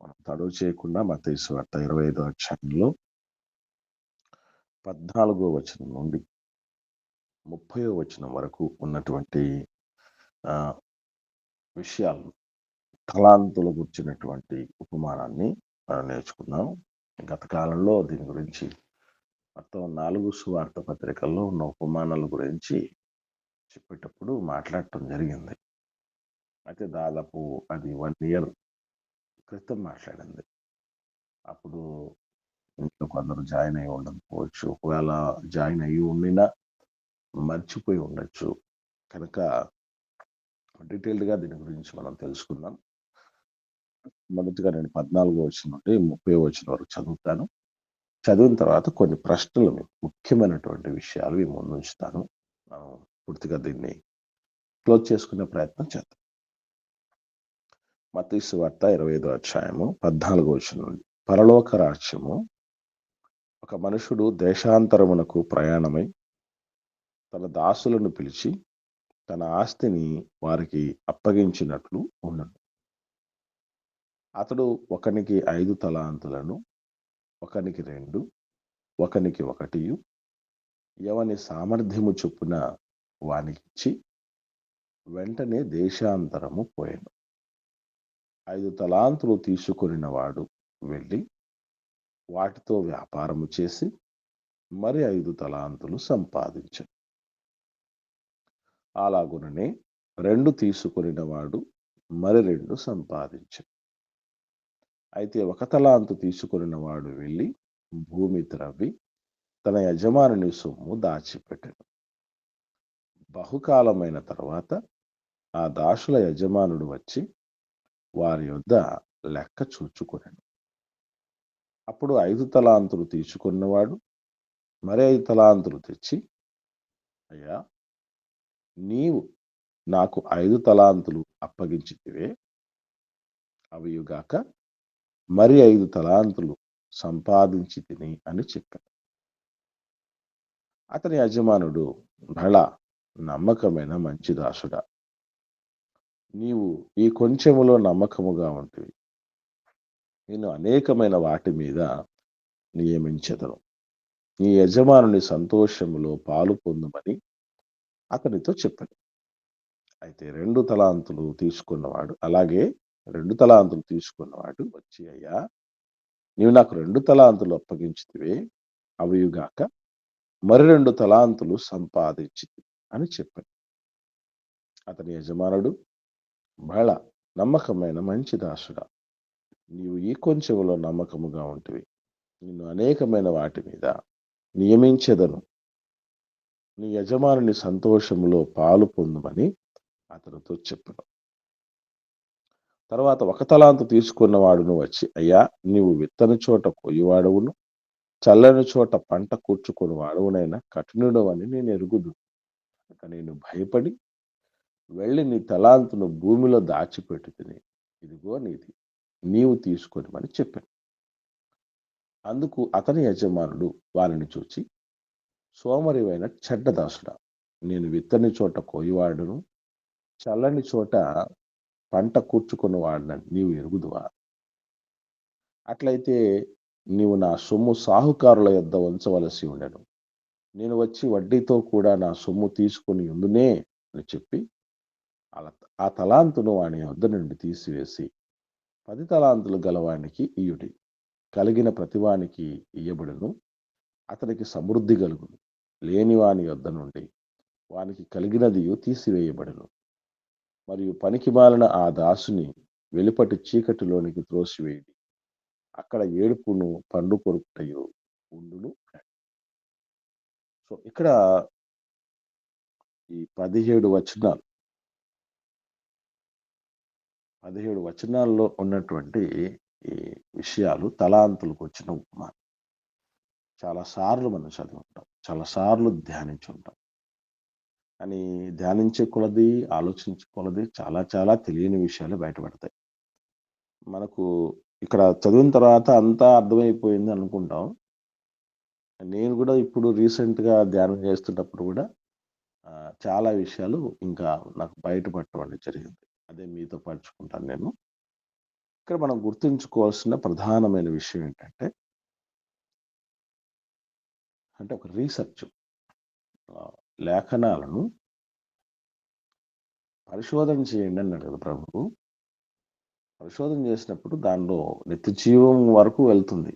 మనం తడువు చేయకుండా మత్తయి సువార్త 25వ అధ్యాయంలో 14వ వచనం నుండి 30వ వచనం వరకు ఉన్నటువంటి ఆహ్, విషయాలు తలాంతుల గురించినటువంటి ఉపమానాన్ని మనం నేర్చుకున్నాం. గత కాలంలో దీని గురించి మొత్తం 4 సువార్త పత్రికల్లో ఉన్న ఉపమానాల గురించి చెప్పేటప్పుడు మాట్లాడటం జరిగింది. అయితే దాదాపు అది 1 ఇయర్ క్రితం మాట్లాడింది. అప్పుడు ఇంట్లో కొందరు జాయిన్ అయ్యి ఉండకపోవచ్చు. ఒకవేళ జాయిన్ అయ్యి ఉండినా మర్చిపోయి ఉండొచ్చు. కనుక డీటెయిల్డ్‌గా దీని గురించి మనం తెలుసుకుందాం. మొదటిగా నేను 14 వచనం నుండి 30 వచనం వరకు చదువుతాను. చదివిన తర్వాత కొన్ని ప్రశ్నలు మీకు ముఖ్యమైనటువంటి విషయాలు మీ ముందుంచుతాను. మనం పూర్తిగా దీన్ని క్లోజ్ చేసుకునే ప్రయత్నం చేద్దాం. మత్తయి సువార్త 25వ అధ్యాయము 14 వచనం నుండి. పరలోక రాజ్యము ఒక మనుషుడు దేశాంతరమునకు ప్రయాణమై తన దాసులను పిలిచి తన ఆస్తిని వారికి అప్పగించినట్లు ఉండెను. అతడు ఒకనికి 5 తలాంతులను, ఒకనికి 2, ఒకనికి 1 ఎవని సామర్థ్యము చొప్పున వానికిచ్చి వెంటనే దేశాంతరము పోయెను. 5 తలాంతులు తీసుకొనిన వాడు వెళ్ళి వాటితో వ్యాపారము చేసి మరి 5 తలాంతులు సంపాదించెను. అలాగుననే 2 తీసుకొనిన వాడు మరి 2 సంపాదించెను. అయితే 1 తలాంతు తీసుకొనిన వాడు వెళ్ళి భూమి త్రవ్వి తన యజమానుని సొమ్ము దాచిపెట్టెను. బహుకాలమైన తరువాత ఆ దాసుల యజమానుడు వచ్చి వారి యొద్ద లెక్క చూచుకొనెను. అప్పుడు 5 తలాంతులు తీసుకున్నవాడు మరి 5 తలాంతులు తెచ్చి, అయ్యా, నీవు నాకు 5 తలాంతులు అప్పగించితివే, అవియుగాక మరి 5 తలాంతులు సంపాదించితిని అని చెప్పాను. అతని యజమానుడు, భళా, నమ్మకమైన మంచి దాసుడా, నీవు ఈ కొంచెములో నమ్మకముగా ఉంటివి, నేను అనేకమైన వాటి మీద నియమించెదను, నీ యజమానుని సంతోషములో పాలు పొందుమని అతనితో చెప్పాను. అయితే 2 తలాంతులు తీసుకున్నవాడు, అలాగే 2 తలాంతులు తీసుకున్నవాడు వచ్చి, అయ్యా, నీవు నాకు 2 తలాంతులు అప్పగించితివే, అవియుగాక మరి 2 తలాంతులు సంపాదించితివి అని చెప్పాను. అతని యజమానుడు, బళ, నమ్మకమైన మంచి దాసుడా, నీవు ఈ కొంచెములో నమ్మకముగా ఉంటివి, నిన్ను అనేకమైన వాటి మీద నియమించెదను, నీ యజమానుని సంతోషములో పాలు పొందుమని అతనితో చెప్పాను. తర్వాత 1 తలాంతు తీసుకున్నవాడును వచ్చి, అయ్యా, నీవు విత్తని చోట కొయ్యవాడవును, చల్లని చోట పంట కూర్చుకొని వాడవునైనా కఠినుడు అని నేను ఎరుగుదు. నేను భయపడి వెళ్ళి నీ తలాంతును భూమిలో దాచిపెట్టి తిని, ఇదిగో నీది, నీవు తీసుకొనిమని చెప్పాను. అందుకు అతని యజమానుడు వారిని చూచి, సోమరివైన చెడ్డ దాసుడా, నేను విత్తని చోట కోయివాడును, చల్లని చోట పంట కూర్చుకొని వాడినని నీవు ఎరుగుదువా? అట్లయితే నీవు నా సొమ్ము సాహుకారుల యొద్ద ఉంచవలసి ఉండెను, నేను వచ్చి వడ్డీతో కూడా నా సొమ్ము తీసుకొని ఉందునే అని చెప్పి ఆ తలాంతును వాని వద్ద నుండి తీసివేసి 10 తలాంతులు గలవానికి ఇయుడి, కలిగిన ప్రతివానికి ఇయ్యబడును, అతనికి సమృద్ధి కలుగును, లేని వాని యొద్ద నుండి వానికి కలిగినదియు తీసివేయబడును. మరియు పనికిమాలిన ఆ దాసుని వెలుపటి చీకటిలోనికి త్రోసివేయుడి, అక్కడ ఏడుపును పండు కొరుకుటయు ఉండును. సో ఇక్కడ ఈ 17 వచనాల్లో ఉన్నటువంటి ఈ విషయాలు తలాంతులకు వచ్చిన ఉపమానం. చాలా సార్లు మనం చదివి ఉంటాం, చాలా సార్లు ధ్యానించి ఉంటాం. కానీ ధ్యానించే కొలది, ఆలోచించే కొలది చాలా చాలా తెలియని విషయాలు బయటపడతాయి. మనకు ఇక్కడ చదివిన తర్వాత అంతా అర్థమైపోయింది అనుకుంటాం. నేను కూడా ఇప్పుడు రీసెంట్‌గా ధ్యానం చేస్తున్నప్పుడు కూడా చాలా విషయాలు ఇంకా నాకు బయటపడటం అనేది జరిగింది. అదే మీతో పంచుకుంటాను నేను. ఇక్కడ మనం గుర్తుంచుకోవాల్సిన ప్రధానమైన విషయం ఏంటంటే, ఒక రీసెర్చ్ లేఖనాలను పరిశోధన చేయండి అన్నాడు కదా ప్రభువు. పరిశోధన చేసినప్పుడు దానిలో నిత్య జీవం వరకు వెళ్తుంది.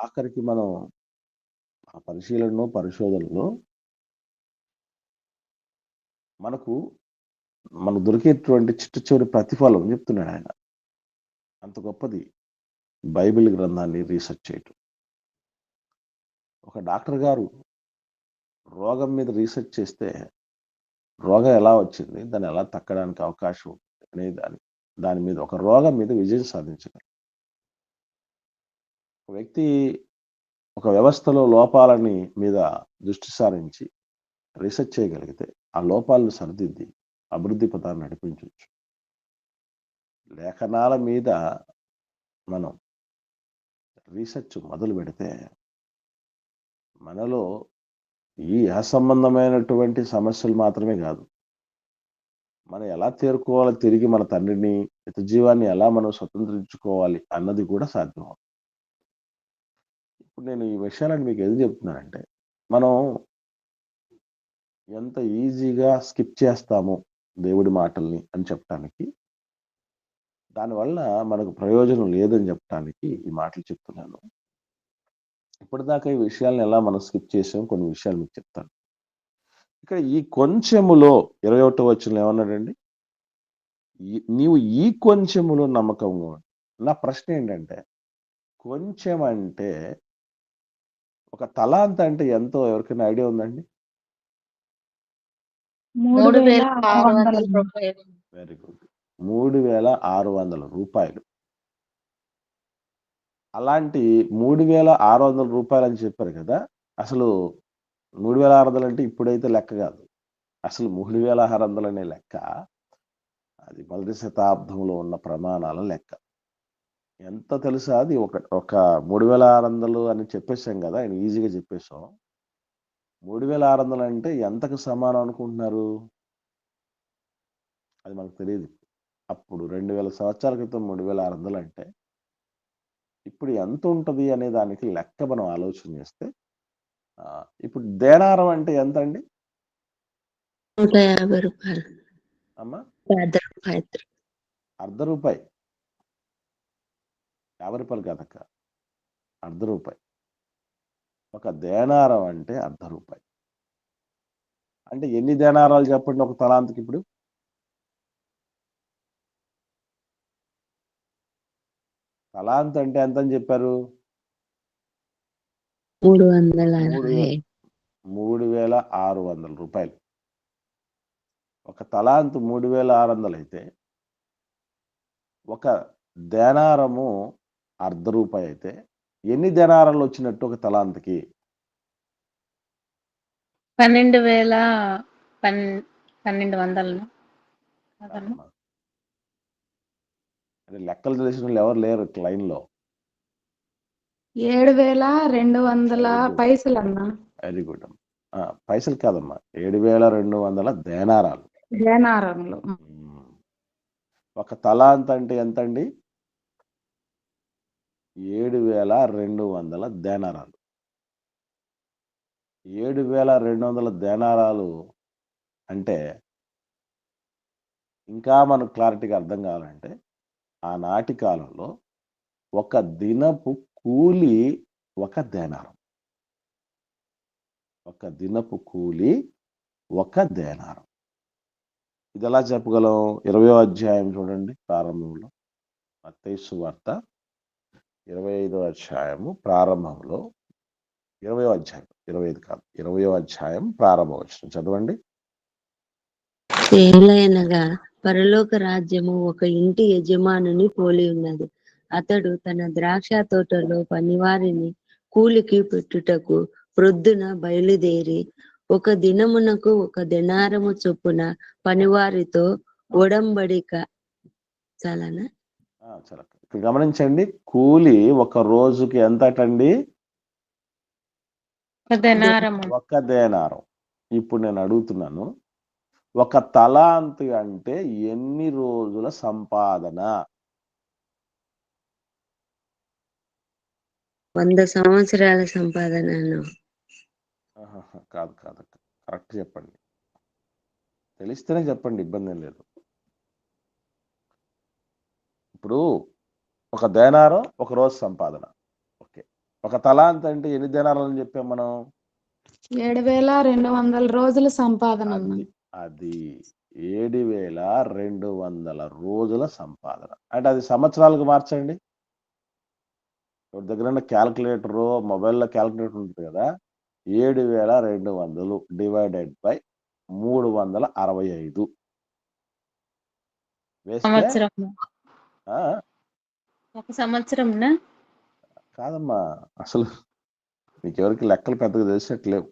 ఆఖరికి మనం ఆ పరిశీలనలో, పరిశోధనలో మనకు దొరికేటువంటి చిట్ట చివరి ప్రతిఫలం చెప్తున్నాడు ఆయన. అంత గొప్పది బైబిల్ గ్రంథాన్ని రీసెర్చ్ చేయటం. ఒక డాక్టర్ గారు రోగం మీద రీసెర్చ్ చేస్తే రోగం ఎలా వచ్చింది, దాన్ని ఎలా తక్కడానికి అవకాశం ఉంది అనే దాని మీద, ఒక రోగం మీద విజయం సాధించగలరు. ఒక వ్యక్తి ఒక వ్యవస్థలో లోపాలని మీద దృష్టి సారించి రీసెర్చ్ చేయగలిగితే ఆ లోపాలను సరిదిద్ది అభివృద్ధి పథాన్ని నడిపించవచ్చు. లేఖనాల మీద మనం రీసెర్చ్ మొదలు పెడితే మనలో ఈ అసంబంధమైనటువంటి సమస్యలు మాత్రమే కాదు, మనం ఎలా తేరుకోవాలి, తిరిగి మన తండ్రిని, నిత్య జీవాన్ని ఎలా మనం స్వతంత్రించుకోవాలి అన్నది కూడా సాధ్యం. ఇప్పుడు నేను ఈ విషయాలను మీకు ఎందుకు చెప్తున్నానంటే, మనం ఎంత ఈజీగా స్కిప్ చేస్తాము దేవుడి మాటల్ని అని చెప్పడానికి, దానివల్ల మనకు ప్రయోజనం లేదని చెప్పడానికి ఈ మాటలు చెప్తున్నాను. ఇప్పటిదాకా ఈ విషయాలను ఎలా మనం స్కిప్ చేసాం, కొన్ని విషయాలు మీకు చెప్తాను. ఇక్కడ ఈ కొంచెములో 21వ వచనంలో ఏమన్నాడండి? నీవు ఈ కొంచెములో నమ్మకంగా ఉండు. నా ప్రశ్న ఏంటంటే, కొంచెం అంటే ఒక తలాంత అంటే ఎంతో ఎవరికైనా ఐడియా ఉందండి? 3,600 రూపాయలు. Very good. 3,600 రూపాయలు. అలాంటి 3,600 రూపాయలు అని చెప్పారు కదా. అసలు 3,600 అంటే ఇప్పుడైతే లెక్క కాదు. అసలు 3,600 అనే లెక్క అది మొదటి శతాబ్దంలో ఉన్న ప్రమాణాల లెక్క. ఎంత తెలుసా? అది ఒక 3,600 అని చెప్పేసాం కదా, ఆయన ఈజీగా చెప్పేసాం. 3,600 అంటే ఎంతకు సమానం అనుకుంటున్నారు? అది మనకు తెలియదు. అప్పుడు 2,000 సంవత్సరాల క్రితం 3,600 అంటే ఇప్పుడు ఎంత ఉంటుంది అనే దానికి లెక్క మనం ఆలోచన చేస్తే, ఇప్పుడు దేనారం అంటే ఎంత అండి? 150 రూపాయలు. అమ్మా, అర్ధ రూపాయి. 50 రూపాయలు కాదక్క, అర్ధ రూపాయి. ఒక దేనారం అంటే అర్ధ రూపాయి. అంటే ఎన్ని దేనారాలు చెప్పండి ఒక తలాంతకి? ఇప్పుడు తలాంత్ అంటే ఎంత అని చెప్పారు? 3,600 రూపాయలు. ఒక తలాంత్ 3,600 అయితే ఒక దేనారము అర్ధ రూపాయి అయితే ఎన్ని దేనారాలు వచ్చినట్టు ఒక తలాంత్కి? 12,100. లెక్కలు తెలిసిన వాళ్ళు ఎవరు లేరు లైన్లో. 7,200 పైసలు అన్నా. వెరీ గుడ్ అమ్మా. పైసలు కాదమ్మా, 7,200 దేనారాలు. దేనారంలో ఒక తలాంత్ అంటే ఎంత అండి? 7,200 దేనారాలు. 7,200 దేనారాలు అంటే ఇంకా మనకు క్లారిటీగా అర్థం కావాలంటే, ఆనాటి కాలంలో ఒక దినపు కూలి ఒక దేనారం. ఒక దినపు కూలి ఒక దేనారం. ఇది ఎలా చెప్పగలం? 20వ అధ్యాయం చూడండి, ప్రారంభంలో. మత్తయి సువార్త 25వ అధ్యాయము ప్రారంభంలో, 20వ అధ్యాయం, 25 కాదు, 20వ అధ్యాయం ప్రారంభ వచనం చదవండి. ఏలయనగా పరలోక రాజ్యము ఒక ఇంటి యజమానుని పోలి ఉన్నది. అతడు తన ద్రాక్ష తోటలో పనివారిని కూలికి పెట్టుటకు ప్రొద్దున బయలుదేరి ఒక దినమునకు 1 దెనారము చొప్పున పనివారితో ఒడంబడిక. చాలానా? ఇక్కడ గమనించండి, కూలి ఒక రోజుకి ఎంతటండి? 1 దెనారము. 1 దేనారం. ఇప్పుడు నేను అడుగుతున్నాను, ఒక తలాంతు అంటే ఎన్ని రోజుల సంపాదన? 100 సంవత్సరాల సంపాదన అన్నావు. కాదు కాదు, కరెక్ట్ చెప్పండి. తెలిస్తేనే చెప్పండి, ఇబ్బంది ఏం లేదు. ఇప్పుడు ఒక దేనారం ఒక రోజు సంపాదన. ఓకే, ఒక తలాంత్ అంటే ఎన్ని దేనారాలని చెప్పాం మనం? 7,200 రోజుల సంపాదన అన్న. అది 7,200 రోజుల సంపాదన. అంటే అది సంవత్సరాలకు మార్చండి. ఎవరి దగ్గర క్యాల్కులేటరు, మొబైల్లో క్యాల్కులేటర్ ఉంటుంది కదా, 7,200 డివైడెడ్ బై 365 వేస్తే ఒక సంవత్సరం కాదమ్మా, అసలు మీకెవరికి లెక్కలు పెద్దగా తెలిసినట్లేవు.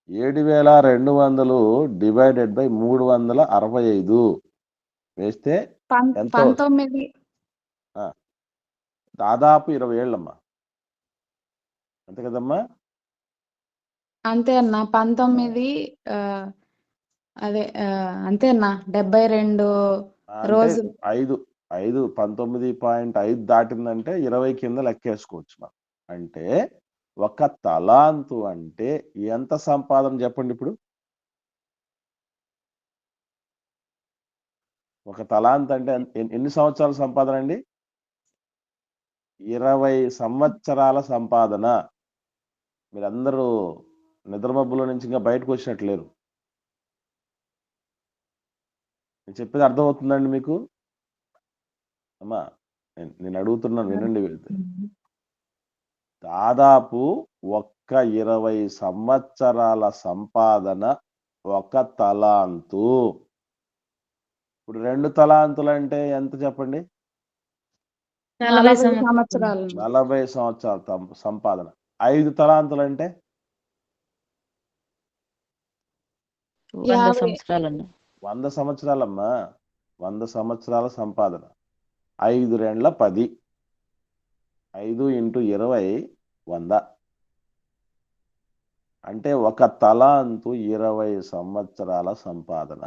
7,200 డివైడెడ్ బై 365 వేస్తే ఎంత? 19. దాదాపు 20 ఏళ్ళమ్మా, అంతే కదమ్మా? అంతే అన్న. 19 అదే అంతే అన్న. 72 రోజులు. 19.5 దాటిందంటే 20 కింద లెక్కేసుకోవచ్చు మనం. అంటే ఒక తలాంతు అంటే ఎంత సంపాదన చెప్పండి ఇప్పుడు? ఒక తలాంత్ అంటే ఎన్ని సంవత్సరాల సంపాదన అండి? 20 సంవత్సరాల సంపాదన. మీరందరూ నిద్రమబ్బులో నుంచి ఇంకా బయటకు వచ్చినట్లేరు. నేను చెప్పేది అర్థమవుతుందండి మీకు? అమ్మా, నేను అడుగుతున్నాను, వినండి. దాదాపు 20 సంవత్సరాల సంపాదన ఒక తలాంతు. ఇప్పుడు 2 తలాంతులు అంటే ఎంత చెప్పండి? 40 సంవత్సరాలు. 40 సంవత్సరాల సంపాదన. 5 తలాంతులు అంటే 100 సంవత్సరాలన్న. 100 సంవత్సరాలమ్మా, 100 సంవత్సరాల సంపాదన. 5 రెండ్ల 10, 5 × 20 100. అంటే ఒక తలాంతు 20 సంవత్సరాల సంపాదన.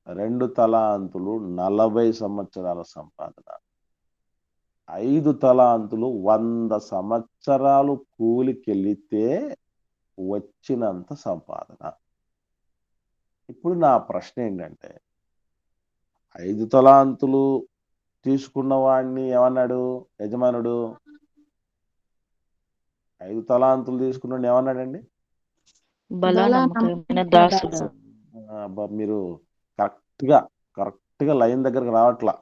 2 తలాంతులు 40 సంవత్సరాల సంపాదన. 5 తలాంతులు 100 సంవత్సరాలు కూలికెళ్లితే వచ్చినంత సంపాదన. ఇప్పుడు నా ప్రశ్న ఏంటంటే, 5 తలాంతులు తీసుకున్న వాడిని ఏమన్నాడు యజమానుడు? 5 తలాంతులు తీసుకున్నాడు ఏమన్నాడండి? మీరు కరెక్ట్ గా లైన్ దగ్గరకు రావట్లా.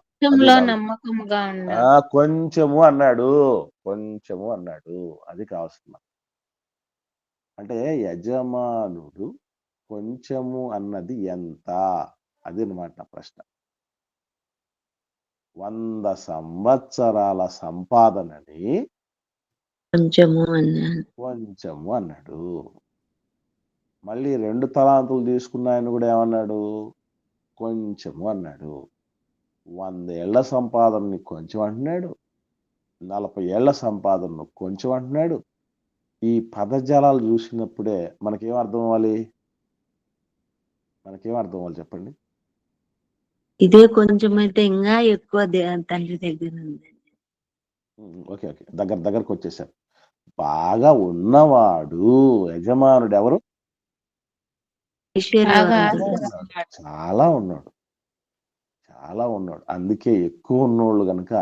కొంచెము అన్నాడు, కొంచెము అన్నాడు. అది కావాల్సింది. అంటే యజమానుడు కొంచెము అన్నది ఎంత? అది అన్నమాట నా ప్రశ్న. 100 సంవత్సరాల సంపాదనని కొంచెము అన్నాడు. మళ్ళీ 2 తలాంతులు తీసుకున్న ఆయన కూడా ఏమన్నాడు? కొంచెము అన్నాడు. 100 ఏళ్ల సంపాదనని కొంచెం అంటున్నాడు, 40 ఏళ్ల సంపాదనను కొంచెం అంటున్నాడు. ఈ పదజాలాలు చూసినప్పుడే మనకేం అర్థం అవ్వాలి? చెప్పండి. ఇదే కొంచెం అయితే ఇంకా ఎక్కువ తండ్రి దగ్గర ఉంది. ఓకే, దగ్గరకు వచ్చేసారు. బాగా ఉన్నవాడు యజమానుడు ఎవరు? చాలా ఉన్నాడు. అందుకే ఎక్కువ ఉన్నోళ్ళు గనక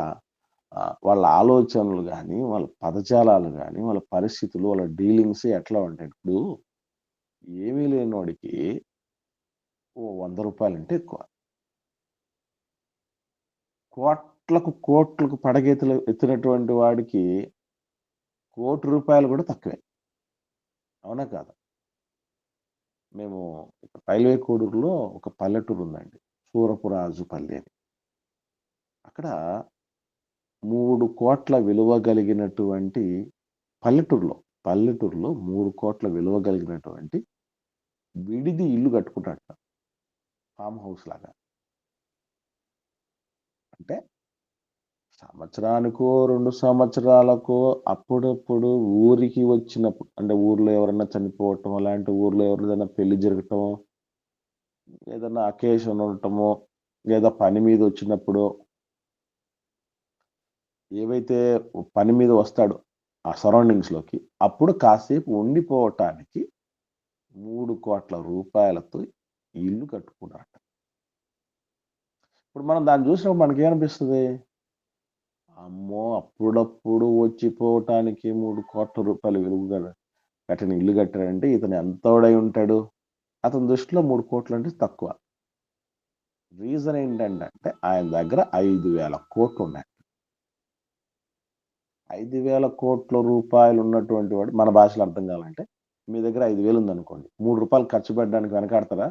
వాళ్ళ ఆలోచనలు కానీ, వాళ్ళ పదజాలాలు కానీ, వాళ్ళ పరిస్థితులు, వాళ్ళ డీలింగ్స్ ఎట్లా ఉంటాయి? ఇప్పుడు ఏమీ లేనివాడికి 100 రూపాయలు అంటే ఎక్కువ. కోట్లకు పడగెత్తులు ఎత్తినటువంటి వాడికి 1,00,00,000 రూపాయలు కూడా తక్కువే. అవునా కాదా? మేము రైల్వే కోడూరులో ఒక పల్లెటూరు ఉందండి, సూరపురాజుపల్లి అని. అక్కడ 3 కోట్ల విలువ కలిగినటువంటి పల్లెటూరులో 3 కోట్ల విలువ కలిగినటువంటి విడిది ఇల్లు కట్టుకుంటాడు, ఫామ్ హౌస్ లాగా. అంటే సంవత్సరానికో 2 సంవత్సరాలకో అప్పుడప్పుడు ఊరికి వచ్చినప్పుడు, అంటే ఊర్లో ఎవరన్నా చనిపోవటం, అలాంటి ఊర్లో ఎవరిదైనా పెళ్లి జరగటం, ఏదైనా అకేషన్ ఉండటమో లేదా పని మీద వచ్చినప్పుడు ఏవైతే పని మీద వస్తాడో ఆ సరౌండింగ్స్లోకి అప్పుడు కాసేపు ఉండిపోవటానికి 3 కోట్ల రూపాయలతో ఇల్లు కట్టుకున్నారట. ఇప్పుడు మనం దాన్ని చూసినప్పుడు మనకేమనిపిస్తుంది? అమ్మో, అప్పుడప్పుడు వచ్చిపోవటానికి 3 కోట్ల రూపాయలు విలువ కట్టిన ఇల్లు కట్టాడంటే ఇతను ఎంతోడై ఉంటాడు? అతని దృష్టిలో 3 కోట్లు అంటే తక్కువ. రీజన్ ఏంటంటే ఆయన దగ్గర 5,000 కోట్లు ఉన్నాయి. 5,000 కోట్ల రూపాయలు ఉన్నటువంటి వాడు, మన భాషలో అర్థం కావాలంటే, మీ దగ్గర 5,000 ఉందనుకోండి, 3 రూపాయలు ఖర్చు పెట్టడానికి వెనకాడతారా?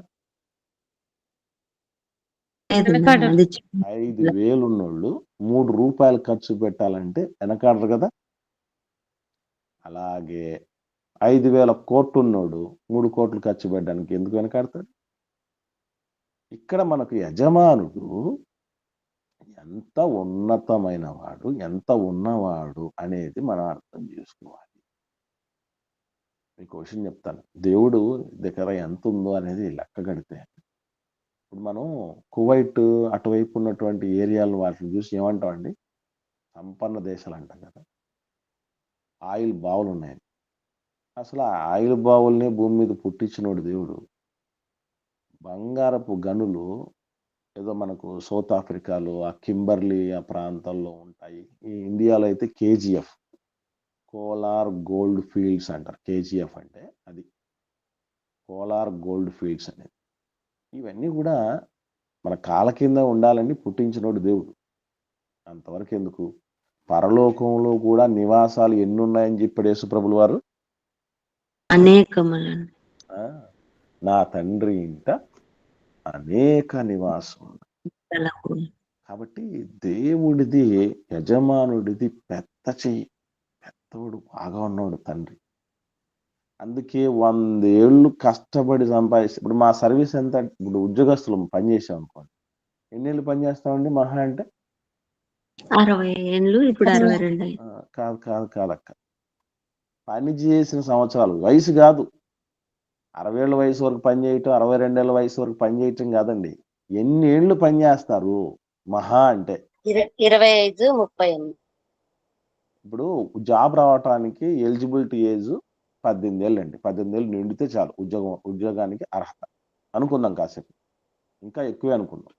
వెనకాడరు. 5,000 ఉన్నోళ్ళు 3 రూపాయలు ఖర్చు పెట్టాలంటే వెనకాడరు కదా. అలాగే 5,000 కోట్లు ఉన్నోడు 3 కోట్లు ఖర్చు పెట్టడానికి ఎందుకు వెనకాడతాడు? ఇక్కడ మనకు యజమానుడు ఎంత ఉన్నతమైన వాడు, ఎంత ఉన్నవాడు అనేది మనం అర్థం చేసుకోవాలి. మీకు విషయం చెప్తాను. దేవుడు దగ్గర ఎంత ఉందో అనేది లెక్క కడితే, ఇప్పుడు మనం కువైట్ అటువైపు ఉన్నటువంటి ఏరియాలను వాటిని చూసి ఏమంటామండి? సంపన్న దేశాలు అంటాం కదా. ఆయిల్ బావులు ఉన్నాయి. అసలు ఆ ఆయిల్ బావుల్ని భూమి మీద పుట్టించినోడు దేవుడు. బంగారపు గనులు ఏదో మనకు సౌత్ ఆఫ్రికాలో ఆ కింబర్లీ ఆ ప్రాంతాల్లో ఉంటాయి. ఈ ఇండియాలో అయితే కేజీఎఫ్, కోలార్ గోల్డ్ ఫీల్డ్స్ అంటారు. కేజీఎఫ్ అంటే అది కోలార్ గోల్డ్ ఫీల్డ్స్ అనేది. ఇవన్నీ కూడా మన కాళ్ళ కింద ఉండాలని పుట్టించినోడు దేవుడు. అంతవరకు ఎందుకు? పరలోకంలో కూడా నివాసాలు ఎన్ని ఉన్నాయని చెప్పాడు యేసుప్రభులు వారు. అనేకములను నా తండ్రి ఇంట అనేక నివాసం. కాబట్టి దేవుడిది, యజమానుడిది పెద్ద చెయ్యి, పెద్దోడు, బాగా ఉన్నాడు తండ్రి. అందుకే 100 ఏళ్ళు కష్టపడి సంపాదిస్తే, ఇప్పుడు మా సర్వీస్ ఎంత? ఇప్పుడు ఉద్యోగస్తులు పనిచేసాం అనుకోండి, ఎన్నేళ్ళు పని చేస్తామండి మహా అంటే? 60 ఏళ్ళు, ఇప్పుడు 62. కాదు కాదు కాదక్క, పని చేసిన సంవత్సరాలు వయసు కాదు. 60 ఏళ్ళ వయసు వరకు పని చేయటం, 62 ఏళ్ళ వయసు వరకు పని చేయటం కాదండి. ఎన్ని ఏళ్ళు పని చేస్తారు మహా అంటే? 25, 30. ఇప్పుడు జాబ్ రావటానికి ఎలిజిబిలిటీ ఏజ్ 18 ఏళ్ళు అండి. 18 ఏళ్ళు నిండితే చాలు ఉద్యోగానికి అర్హత అనుకుందాం. కాసేపు ఇంకా ఎక్కువే అనుకుందాం.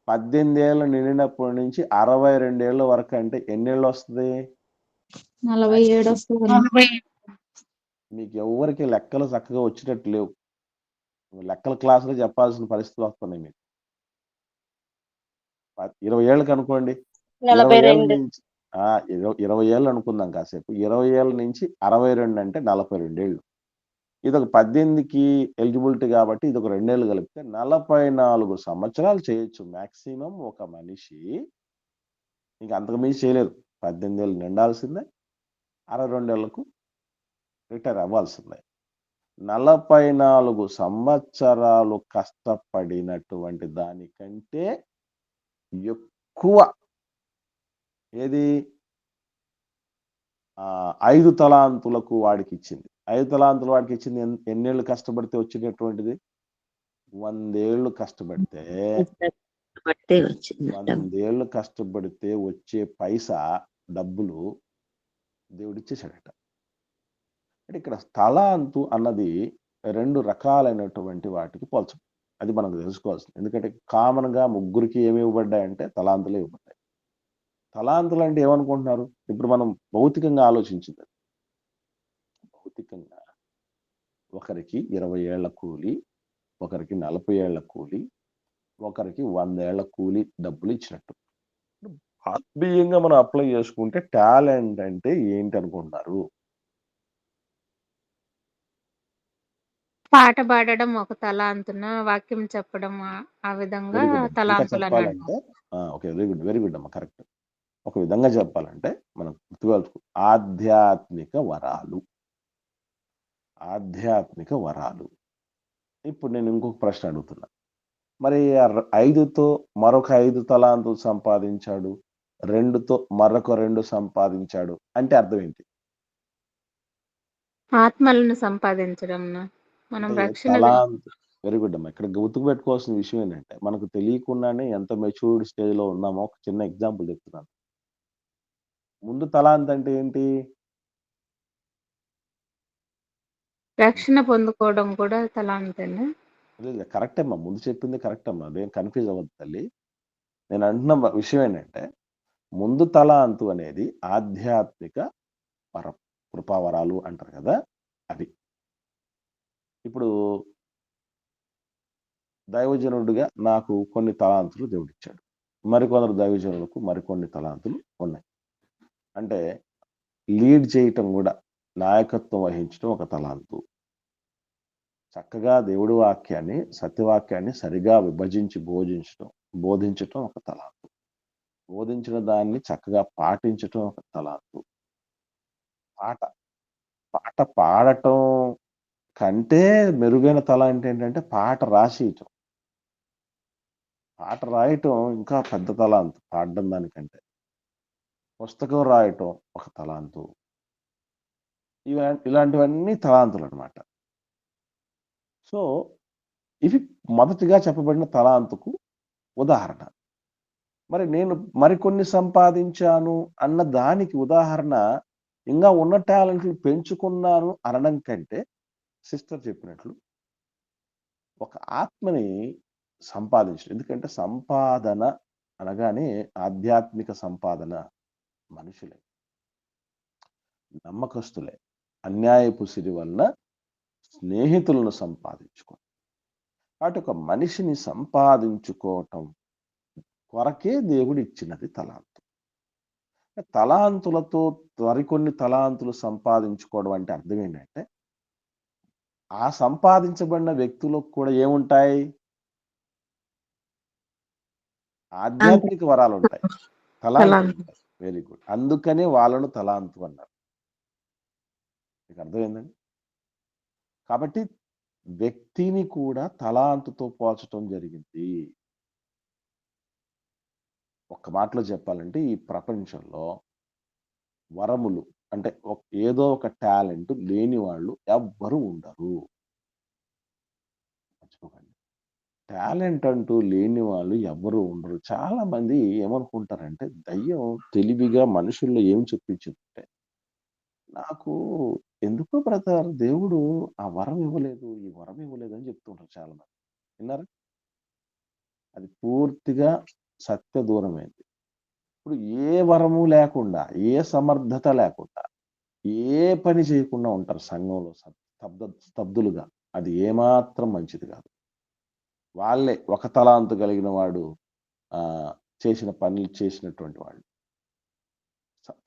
18 ఏళ్ళు నిండినప్పటి నుంచి 62 ఏళ్ళ వరకు అంటే ఎన్నేళ్ళు వస్తుంది? 47 వస్తుంది. మీకు ఎవరికి లెక్కలు చక్కగా వచ్చేటట్టు లేవు. లెక్కల క్లాసులో చెప్పాల్సిన పరిస్థితులు వస్తున్నాయి మీకు. 20 ఏళ్ళకి అనుకోండి, 20 ఏళ్ళ నుంచి 20 ఏళ్ళు అనుకుందాం కాసేపు. 20 ఏళ్ళ నుంచి 62 అంటే 42 ఏళ్ళు. ఇది ఒక 18కి ఎలిజిబిలిటీ కాబట్టి ఇది ఒక 2 ఏళ్ళు కలిపితే 44 సంవత్సరాలు చేయొచ్చు మాక్సిమం ఒక మనిషి. ఇంకా అంతకు మించి చేయలేదు. 18 ఏళ్ళు నిండాల్సిందే, 62 ఏళ్లకు రిటైర్ అవ్వాల్సిందే. 44 సంవత్సరాలు కష్టపడినటువంటి దానికంటే ఎక్కువ ఏది 5 తలాంతులకు వాడికి ఇచ్చింది. 5 తలాంతులు వాడికి ఇచ్చింది ఎన్నేళ్ళు కష్టపడితే వచ్చినటువంటిది? 100 ఏళ్ళు కష్టపడితే, 100 ఏళ్ళు కష్టపడితే వచ్చే పైసా డబ్బులు దేవుడిచ్చేసాడట. అంటే ఇక్కడ తలాంతు అన్నది 2 రకాలైనటువంటి వాటికి పోల్చం. అది మనకు తెలుసుకోవాల్సింది. ఎందుకంటే కామన్గా ముగ్గురికి ఏమి ఇవ్వబడ్డాయంటే తలాంతులు ఇవ్వబడ్డాయి. తలాంతులు అంటే ఏమనుకుంటున్నారు? ఇప్పుడు మనం భౌతికంగా ఆలోచించింది. భౌతికంగా ఒకరికి 20 ఏళ్ల కూలి, ఒకరికి 40 ఏళ్ల కూలి, ఒకరికి 100 ఏళ్ల కూలి డబ్బులు ఇచ్చినట్టు. ఆత్మీయంగా మనం అప్లై చేసుకుంటే టాలెంట్ అంటే ఏంటి అనుకుంటున్నారు? పాట పాడడం ఒక తలాంతున, వాక్యం చెప్పడం ఆ విధంగా వెరీ గుడ్. ఇంకా తలాంతులని చెప్పాలంటే ఓకే, వెరీ గుడ్ అమ్మ, కరెక్ట్. ఒక విధంగా చెప్పాలంటే మనం గుర్తుపెట్టుకో, ఆధ్యాత్మిక వరాలు. ఆధ్యాత్మిక వరాలు. ఇప్పుడు నేను ఇంకొక ప్రశ్న అడుగుతున్నా. మరి 5తో మరొక 5 తలాంతులు సంపాదించాడు, 2తో మరొక 2 సంపాదించాడు అంటే అర్థం ఏంటి? ఆత్మలను సంపాదించడం. మనం అంటే రక్షణ తలాంతు వెరీ గుడ్ అమ్మా. ఇక్కడ గుర్తుకు పెట్టుకోవాల్సిన విషయం ఏంటంటే, మనకు తెలియకుండానే ఎంత మెచ్యూర్డ్ స్టేజ్‌లో ఉన్నామో ఒక చిన్న ఎగ్జాంపుల్ చెప్తున్నాను. ముందు తలాంత్ అంటే ఏంటి? రక్షణ పొందుకోవడం కూడా తలాంతేనా? లేదు కరెక్టే అమ్మా. ముందు చెప్పింది కరెక్ట్ అమ్మా. అదేం కన్‌ఫ్యూజ్ అవ్వద్దు తల్లి. నేను అంటున్న విషయం ఏంటంటే, ముందు తలాంతు అనేది ఆధ్యాత్మిక వరం. కృపావరాలు అంటారు కదా! అది. ఇప్పుడు దైవజనుడిగా నాకు కొన్ని తలాంతులు దేవుడిచ్చాడు. మరికొందరు దైవజనులకు మరికొన్ని తలాంతులు ఉన్నాయి. అంటే లీడ్ చేయటం గూడా, నాయకత్వం వహించడం ఒక తలాంతు. చక్కగా దేవుడి వాక్యాన్ని, సత్యవాక్యాన్ని సరిగా విభజించి బోధించటం ఒక తలాంతు. బోధించిన దాన్ని చక్కగా పాటించటం ఒక తలాంతు. పాట పాడటం కంటే మెరుగైన తలాంతు ఏంటంటే పాట రాసియటం. పాట రాయటం ఇంకా పెద్ద తలాంతు పాడడం దానికంటే. పుస్తకం రాయటం ఒక తలాంతు. ఇలాంటివన్నీ తలాంతులనమాట. సో, ఇవి మొదటిగా చెప్పబడిన తలాంతుకు ఉదాహరణ. మరి నేను మరికొన్ని సంపాదించాను అన్న దానికి ఉదాహరణ, ఇంకా ఉన్న టాలెంట్లు పెంచుకున్నాను అనడం కంటే, సిస్టర్ చెప్పినట్లు ఒక ఆత్మని సంపాదించడం. ఎందుకంటే సంపాదన అనగానే ఆధ్యాత్మిక సంపాదన మనుషులే, నమ్మకస్తులే. అన్యాయపు సిరి వలన స్నేహితులను సంపాదించుకోవడం. కాబట్టి ఒక మనిషిని సంపాదించుకోవటం కొరకే దేవుడు ఇచ్చినది తలాంతు. తలాంతులతో మరికొన్ని తలాంతులు సంపాదించుకోవడం అంటే అర్థం ఏంటంటే, ఆ సంపాదించబడిన వ్యక్తులకు కూడా ఏముంటాయి? ఆధ్యాత్మిక వరాలు ఉంటాయి, తలాంతులు ఉంటాయి. Very good. అందుకనే వాళ్ళను తలాంతు అన్నారు. మీకు అర్థమైందండి? కాబట్టి వ్యక్తిని కూడా తలాంతుతో పోల్చడం జరిగింది. ఒక్క మాటలో చెప్పాలంటే ఈ ప్రపంచంలో వరములు అంటే ఏదో ఒక టాలెంట్ లేని వాళ్ళు ఎవ్వరూ ఉండరు. మర్చిపోకండి. టాలెంట్ అంటూ లేని వాళ్ళు ఎవ్వరూ ఉండరు. చాలా మంది ఏమనుకుంటారంటే, దయ్యం తెలివిగా మనుషుల్లో ఏం చెప్పించిందంటే, నాకు ఎందుకో బ్రదర్ దేవుడు ఆ వరం ఇవ్వలేదు, ఈ వరం ఇవ్వలేదు అని చెప్తుంటారు చాలా మంది. విన్నారా? అది పూర్తిగా సత్య దూరమైంది. ఇప్పుడు ఏ వరము లేకుండా, ఏ సమర్థత లేకుండా, ఏ పని చేయకుండా ఉంటారు సంఘంలో స్తబ్దులుగా. అది ఏమాత్రం మంచిది కాదు. వాళ్ళే ఒక తలాంతు కలిగిన వాడు చేసిన పనులు చేసినటువంటి వాళ్ళు.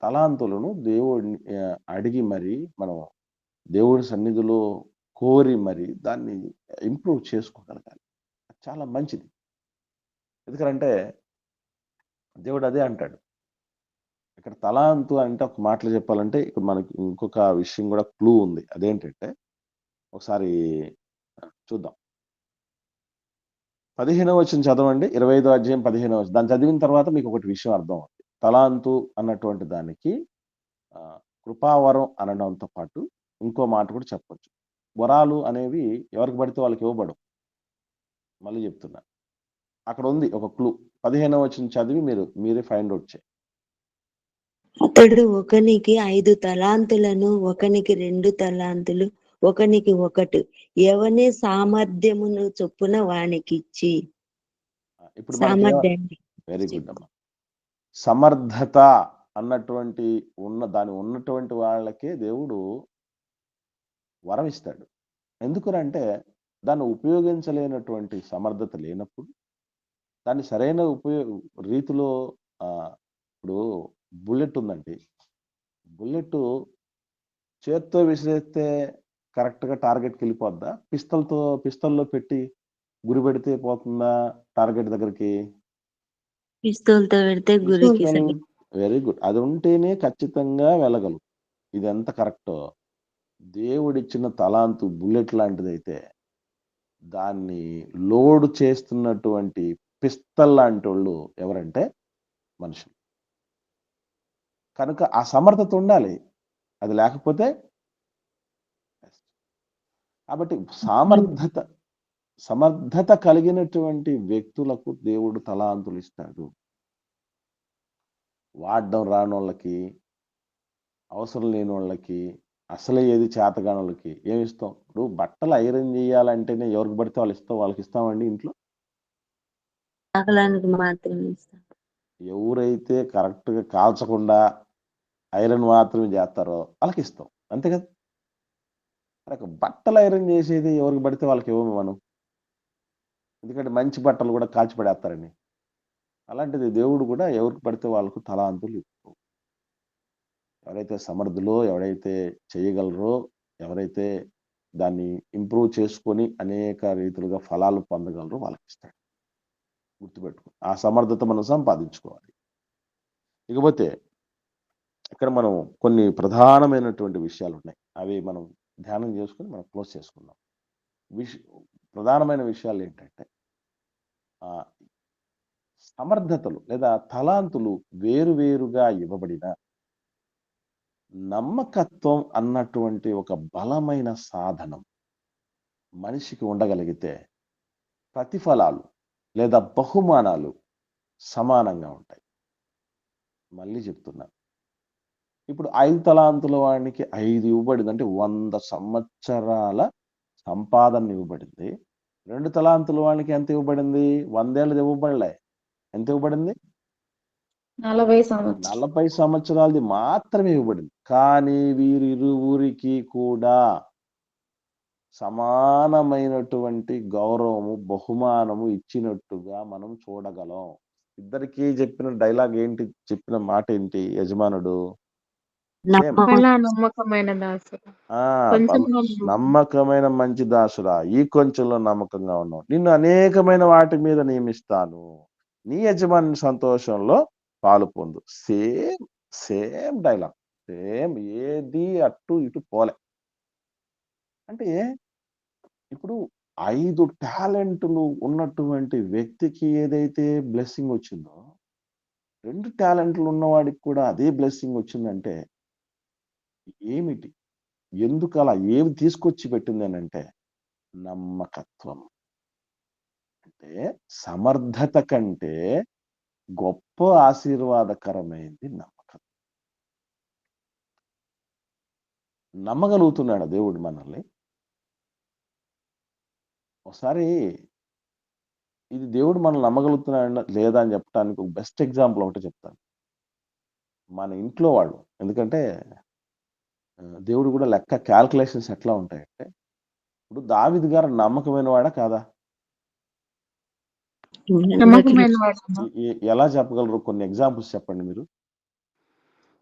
తలాంతులను దేవుడిని అడిగి మరి మనం దేవుడి సన్నిధిలో కోరి మరి దాన్ని ఇంప్రూవ్ చేసుకోగలగాలి. చాలా మంచిది. ఎందుకంటే దేవుడు అదే అంటాడు. ఇక్కడ తలాంతు అంటే ఒక మాటలో చెప్పాలంటే, ఇక్కడ మనకి ఇంకొక విషయం కూడా క్లూ ఉంది. అదేంటంటే ఒకసారి చూద్దాం. 15వ వచనం చదవండి. 25వ అధ్యాయం 15వ వచనం. దాన్ని చదివిన తర్వాత మీకు ఒకటి విషయం అర్థం అవుతుంది. తలాంతు అన్నటువంటి దానికి కృపావరం అనడంతో పాటు ఇంకో మాట కూడా చెప్పొచ్చు. వరాలు అనేవి ఎవరికి పడితే వాళ్ళకి ఇవ్వబడవు. మళ్ళీ చెప్తున్నా, అక్కడ ఉంది ఒక క్లూ. 15వ వచనం చదివి మీరే ఫైండ్ అవుట్ చేయండి. అతడు ఒకనికి 5 తలాంతులను, ఒకనికి 2 తలాంతులు, ఒకనికి 1, ఎవని సామర్థ్యమును చొప్పున వానికి ఇచ్చి. ఇప్పుడు సామర్థ్యాన్ని వెరీ గుడ్ అమ్మా. సమర్థత అన్నటువంటి ఉన్నటువంటి వాళ్ళకే దేవుడు వరం ఇస్తాడు. ఎందుకనంటే దాన్ని ఉపయోగించలేనటువంటి సమర్థత లేనప్పుడు, దాన్ని సరైన రీతిలో ఇప్పుడు బుల్లెట్ ఉందండి. బుల్లెట్ చేత్తో విసిరేస్తే కరెక్ట్‌గా టార్గెట్‌కి వెళ్ళిపోద్దా? పిస్తల్లో పెట్టి గురి పెడితే పోతుందా టార్గెట్ దగ్గరికి? పిస్తోల్తో పెడితే గురికి వెరీ గుడ్. అది ఉంటేనే ఖచ్చితంగా వెళ్ళగలరు. ఇది ఎంత కరెక్టో, దేవుడిచ్చిన తలాంతు బుల్లెట్ లాంటిదైతే దాన్ని లోడ్ చేస్తున్నటువంటి పిస్తల్ లాంటి వాళ్ళు ఎవరంటే మనుషులు. కనుక ఆ సమర్థత ఉండాలి. అది లేకపోతే కాబట్టి సమర్థత కలిగినటువంటి వ్యక్తులకు దేవుడు తలాంతులు ఇస్తాడు. వాడడం రానోళ్ళకి, అవసరం లేని వాళ్ళకి, అసలే ఏది చేతగానోళ్ళకి ఏమిస్తాం? ఇప్పుడు బట్టలు ఐరన్ చేయాలంటేనే ఎవరికి పడితే వాళ్ళు ఇస్తాం, వాళ్ళకి ఇస్తామండి ఇంట్లో? తాగడానికి మాత్రమే ఇస్తాం. ఎవరైతే కరెక్ట్‌గా కాల్చకుండా ఐరన్ మాత్రమే చేస్తారో వాళ్ళకి ఇస్తాం. అంతే కదా! మరి బట్టలు ఐరన్ చేసేది ఎవరికి పడితే వాళ్ళకి ఇవ్వము మనం. ఎందుకంటే మంచి బట్టలు కూడా కాల్చి పడేస్తారని. అలాంటిది దేవుడు కూడా ఎవరికి పడితే వాళ్ళకు తలాంతులు ఇవ్వరు. ఎవరైతే సమర్థులో, ఎవరైతే చేయగలరో, ఎవరైతే దాన్ని ఇంప్రూవ్ చేసుకొని అనేక రీతులుగా ఫలాలు పొందగలరో వాళ్ళకిస్తాడు. గుర్తుపెట్టుకో. ఆ సమర్థత మనం సంపాదించుకోవాలి. ఇకపోతే ఇక్కడ మనం కొన్ని ప్రధానమైనటువంటి విషయాలున్నాయి. అవి మనం ధ్యానం చేసుకొని మనం క్లోజ్ చేసుకుందాం. ప్రధానమైన విషయాలేంటంటే సమర్థతలు లేదా తలాంతులు వేరువేరుగా ఇవ్వబడిన నమ్మకత్వం అన్నటువంటి ఒక బలమైన సాధనం మనిషికి ఉండగలిగితే ప్రతిఫలాలు లేదా బహుమానాలు సమానంగా ఉంటాయి. మళ్ళీ చెప్తున్నా. ఇప్పుడు 5 తలాంతుల వాడికి 5 ఇవ్వబడింది. అంటే 100 సంవత్సరాల సంపాదన ఇవ్వబడింది. 2 తలాంతుల వాడికి ఎంత ఇవ్వబడింది? 100 ఏళ్ళది ఇవ్వబడలే. ఎంత ఇవ్వబడింది? 40 సంవత్సరాలది మాత్రమే ఇవ్వబడింది. కానీ వీరిరువురికి కూడా సమానమైనటువంటి గౌరవము, బహుమానము ఇచ్చినట్టుగా మనం చూడగలం. ఇద్దరికీ చెప్పిన డైలాగ్ ఏంటి? చెప్పిన మాట ఏంటి యజమానుడు? చాలా నమ్మకమైన దాసుడు. నమ్మకమైన మంచి దాసుడా, ఈ కొంచెంలో నమ్మకంగా ఉన్నావు, నిన్ను అనేకమైన వాటి మీద నియమిస్తాను, నీ యజమాని సంతోషంలో పాలు పొందు. సేమ్ డైలాగ్, సేమ్, ఏది అటు ఇటు పోలే. అంటే ఇప్పుడు 5 టాలెంట్లు ఉన్నటువంటి వ్యక్తికి ఏదైతే బ్లెస్సింగ్ వచ్చిందో 2 టాలెంట్లు ఉన్నవాడికి కూడా అదే బ్లెస్సింగ్ వచ్చిందంటే ఏమిటి? ఎందుకు అలా? ఏమి తీసుకొచ్చి పెట్టింది అని అంటే నమ్మకత్వం. అంటే సమర్థత కంటే గొప్ప ఆశీర్వాదకరమైంది నమ్మకత్వం. నమ్మగలుగుతున్నాడు దేవుడు మనల్ని. ఒకసారి ఇది దేవుడు మనల్ని నమ్మగలుగుతున్నాడు లేదా అని చెప్పడానికి ఒక బెస్ట్ ఎగ్జాంపుల్ ఒకటి చెప్తాను. మన ఇంట్లో వాళ్ళు, ఎందుకంటే దేవుడు కూడా లెక్క క్యాల్కులేషన్స్ ఎట్లా ఉంటాయంటే, ఇప్పుడు దావీదు గారు నమ్మకమైన వాడా కాదా? ఎలా చెప్పగలరు? కొన్ని ఎగ్జాంపుల్స్ చెప్పండి మీరు.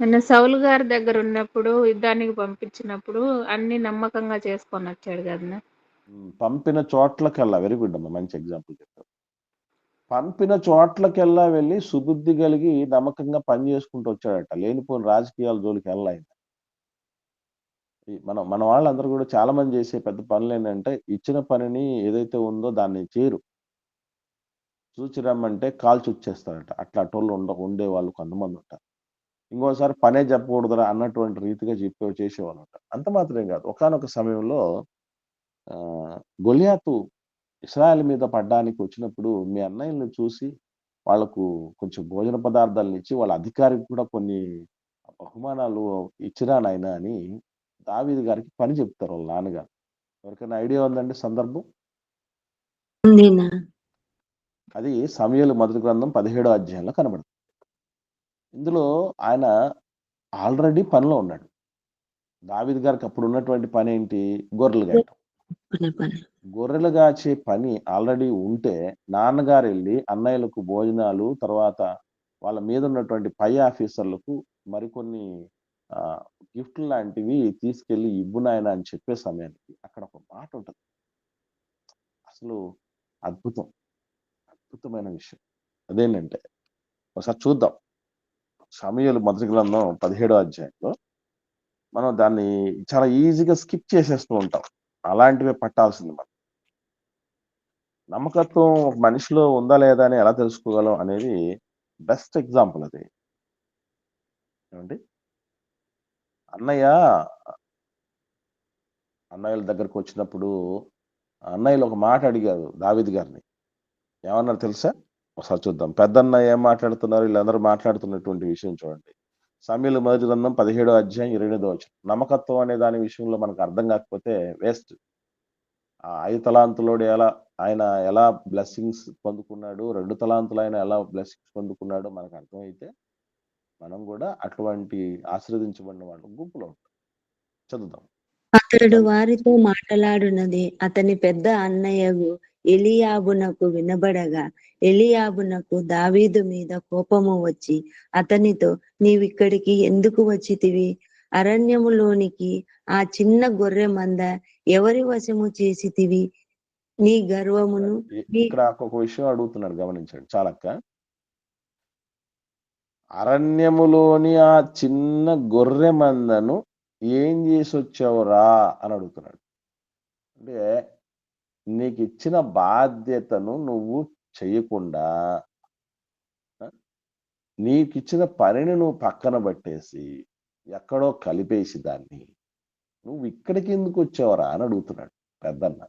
నిన్న సౌలు గారి దగ్గర ఉన్నప్పుడు యుద్ధానికి పంపించినప్పుడు అన్ని నమ్మకంగా చేసుకొని వచ్చాడు కదా. పంపిన చోట్లకెల్లా, వెరీ గుడ్ అమ్మా, మంచి ఎగ్జాంపుల్ చెప్పారు. పంపిన చోట్లకెల్లా వెళ్ళి సుబుద్ధి కలిగి నమ్మకంగా పని చేసుకుంటూ వచ్చాడట. లేనిపోయిన రాజకీయాల జోలికి వెళ్ళాయన. మన వాళ్ళందరూ కూడా చాలా మంది చేసే పెద్ద పనులు ఏంటంటే, ఇచ్చిన పనిని ఏదైతే ఉందో దాన్ని చేయరు. చూచి రమ్మంటే కాల్చి వచ్చేస్తారట. అట్లా టోళ్ళు ఉండే వాళ్ళు కొంతమంది ఉంటారు. ఇంకోసారి పనే చెప్పకూడదురా అన్నటువంటి రీతిగా చేసేవాళ్ళు ఉంటారు. అంత మాత్రమే కాదు, ఒకానొక సమయంలో గొలియాతు ఇశ్రాయేలు మీద పడ్డానికి వచ్చినప్పుడు మీ అన్నయ్యలను చూసి వాళ్ళకు కొంచెం భోజన పదార్థాలను ఇచ్చి వాళ్ళ అధికారికి కూడా కొన్ని బహుమానాలు ఇచ్చిరా నాయనా అని దావీదు గారికి పని చెప్తారు వాళ్ళ నాన్నగారు. ఎవరికైనా ఐడియా ఉందండి సందర్భం? అది సమూయేలు మొదటి గ్రంథం 17వ అధ్యాయంలో కనబడుతుంది. ఇందులో ఆయన ఆల్రెడీ పనిలో ఉన్నాడు. దావీదు గారికి అప్పుడు ఉన్నటువంటి పని ఏంటి? గొర్రెలు గాయటం. గొర్రెలు గాచే పని ఆల్రెడీ ఉంటే నాన్నగారు వెళ్ళి అన్నయ్యలకు భోజనాలు, తర్వాత వాళ్ళ మీద ఉన్నటువంటి పై ఆఫీసర్లకు మరికొన్ని గిఫ్ట్ లాంటివి తీసుకెళ్లి ఇవ్వు నాయన అని చెప్పే సమయానికి అక్కడ ఒక మాట ఉంటుంది. అసలు అద్భుతమైన విషయం. అదేంటంటే ఒకసారి చూద్దాం. సమూయేలు మొదటి గ్రంథం 17వ అధ్యాయంలో మనం దాన్ని చాలా ఈజీగా స్కిప్ చేసేస్తూ ఉంటాం. అలాంటివే పట్టాల్సింది మనం. నమ్మకత్వం ఒక మనిషిలో ఉందా లేదా అని ఎలా తెలుసుకోగలం అనేది బెస్ట్ ఎగ్జాంపుల్ అది. ఏమండి, అన్నయ్యల దగ్గరకు వచ్చినప్పుడు అన్నయ్యలు ఒక మాట అడిగారు దావీదు గారిని. ఏమన్నారు తెలుసా? ఒకసారి చూద్దాం. పెద్దన్న ఏం మాట్లాడుతున్నారు, వీళ్ళందరూ మాట్లాడుతున్నటువంటి విషయం చూడండి. సమూయేలు మొదటి గ్రంథం 17వ అధ్యాయం 28వ వచనం. నమ్మకత్వం అనే దాని విషయంలో మనకు అర్థం కాకపోతే వేస్ట్. ఆ 5 తలాంతులోడు ఆయన ఎలా బ్లెస్సింగ్స్ పొందుకున్నాడు, 2 తలాంతులు ఆయన ఎలా బ్లెస్సింగ్స్ పొందుకున్నాడో మనకు అర్థమైతే మనం కూడా అటువంటి ఆశీర్వదించబడిన వాళ్ళ గుంపులో ఉంటాం. చదువుదాం. అతడు వారితో మాట్లాడునది అతని పెద్ద అన్నయ్యకు ఎలీయాబునకు వినబడగా, ఎలీయాబునకు దావీదు మీద కోపము వచ్చి అతనితో, నీవిక్కడికి ఎందుకు వచ్చితివి? అరణ్యములోనికి ఆ చిన్న గొర్రె మంద ఎవరి వశము చేసితివి? నీ గర్వమును ఇక్కడ ఒక విషయం అడుగుతున్నాడు, గమనించండి చాలక్క. అరణ్యములోని ఆ చిన్న గొర్రె మందను ఏం చేసి వచ్చావురా అని అడుగుతున్నాడు. అంటే నీకు ఇచ్చిన బాధ్యతను నువ్వు చెయ్యకుండా, నీకు ఇచ్చిన పనిని నువ్వు పక్కన పెట్టేసి ఎక్కడో కలిపేసి దాన్ని నువ్వు ఇక్కడికి ఎందుకు వచ్చావురా అని అడుగుతున్నాడు పెద్దన్న.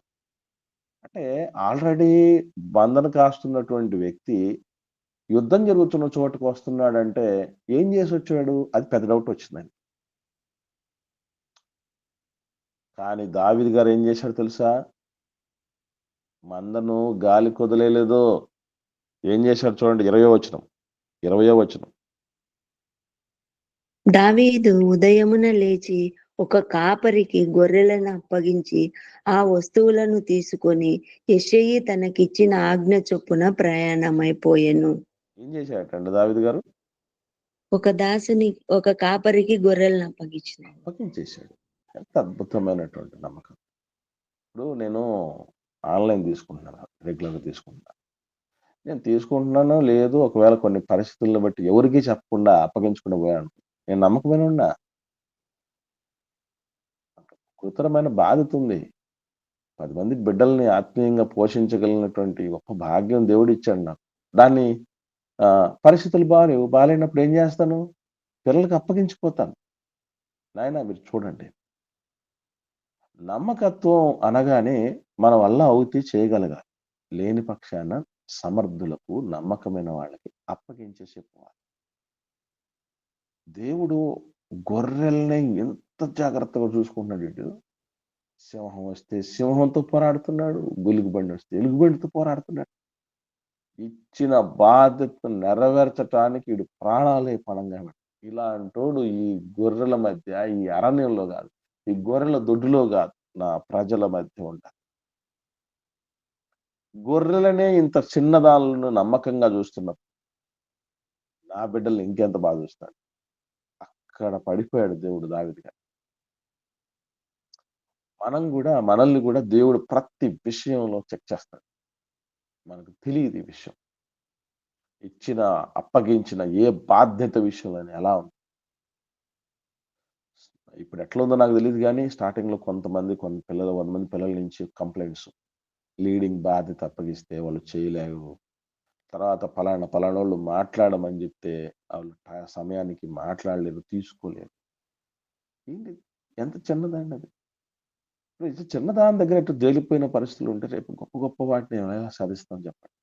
అంటే ఆల్రెడీ బంధన కాస్తున్నటువంటి వ్యక్తి యుద్ధం జరుగుతున్న చోటుకు వస్తున్నాడంటే ఏం చేసి వచ్చాడు? అది పెద్ద డౌట్ వచ్చిందని. కానీ దావీదు గారు ఏం చేశాడు తెలుసా? మందను గాలి కుదలేదు. ఏం చేశాడు చూడండి, 20వ వచనం. దావీదు ఉదయమున లేచి ఒక కాపరికి గొర్రెలను అప్పగించి ఆ వస్తువులను తీసుకొని యెషయి తనకిచ్చిన ఆజ్ఞ చొప్పున ప్రయాణమైపోయెను. ఏం చేశాడటండి దావీదు గారు? ఒక కాపరికి గొర్రెలను అప్పగించేశాడు. ఎంత అద్భుతమైనటువంటి నమ్మకం. ఇప్పుడు నేను ఆన్లైన్ తీసుకుంటున్నాను, రెగ్యులర్గా తీసుకుంటున్నాను. నేను తీసుకుంటున్నానో లేదు, ఒకవేళ కొన్ని పరిస్థితులను బట్టి ఎవరికి చెప్పకుండా అప్పగించకుండా పోయాను, నేను నమ్మకమైన ఉన్నా. గురుతరమైన బాధ్యత ఉంది. 10 మంది బిడ్డల్ని ఆత్మీయంగా పోషించగలిగినటువంటి గొప్ప భాగ్యం దేవుడు ఇచ్చాడు నాకు. దాన్ని పరిస్థితులు బాగాలేనప్పుడు ఏం చేస్తాను? పిల్లలకు అప్పగించిపోతాను. నాయన మీరు చూడండి, నమ్మకత్వం అనగానే మన వల్ల అవుతి చేయగలగాలి. లేని పక్షాన సమర్థులకు, నమ్మకమైన వాళ్ళకి అప్పగించేసి పోవాలి. దేవుడు గొర్రెల్ని ఎంత జాగ్రత్తగా చూసుకుంటున్నాడు. ఇటు సింహం వస్తే సింహంతో పోరాడుతున్నాడు, ఎలుగుబండి వస్తే ఎలుగుబండితో పోరాడుతున్నాడు. ఇచ్చిన బాధ్యతను నెరవేర్చడానికి వీడు ప్రాణాలే పణంగా పెట్టాడు. ఇలాంటోడు ఈ గొర్రెల మధ్య, ఈ అరణ్యంలో కాదు, ఈ గొర్రెల దొడ్డులో కాదు, నా ప్రజల మధ్య ఉండాలి. గొర్రెలనే ఇంత చిన్నదాలను నమ్మకంగా చూస్తున్నప్పుడు నా బిడ్డలు ఇంకెంత బాగా చూస్తాడు. అక్కడ పడిపోయాడు దేవుడు దావీదు గారు. మనల్ని కూడా దేవుడు ప్రతి విషయంలో చెక్ చేస్తాడు. మనకు తెలియదు ఈ విషయం. అప్పగించిన ఏ బాధ్యత విషయంలో ఎలా ఉంది. ఇప్పుడు ఎట్లా ఉందో నాకు తెలియదు, కానీ స్టార్టింగ్ లో కొన్ని 100 మంది పిల్లల నుంచి కంప్లైంట్స్. లీడింగ్ బాధ్యత అప్పగిస్తే వాళ్ళు చేయలేరు, తర్వాత పలానోళ్ళు మాట్లాడమని చెప్తే వాళ్ళు సమయానికి మాట్లాడలేరు, తీసుకోలేరు. ఏంటి, ఎంత చిన్నదాన్ని అది. ఇప్పుడు చిన్నదాని దగ్గర ఇటు తేలిపోయిన పరిస్థితులు ఉంటే రేపు గొప్ప గొప్ప వాటిని ఎలా సాధిస్తాం చెప్పండి.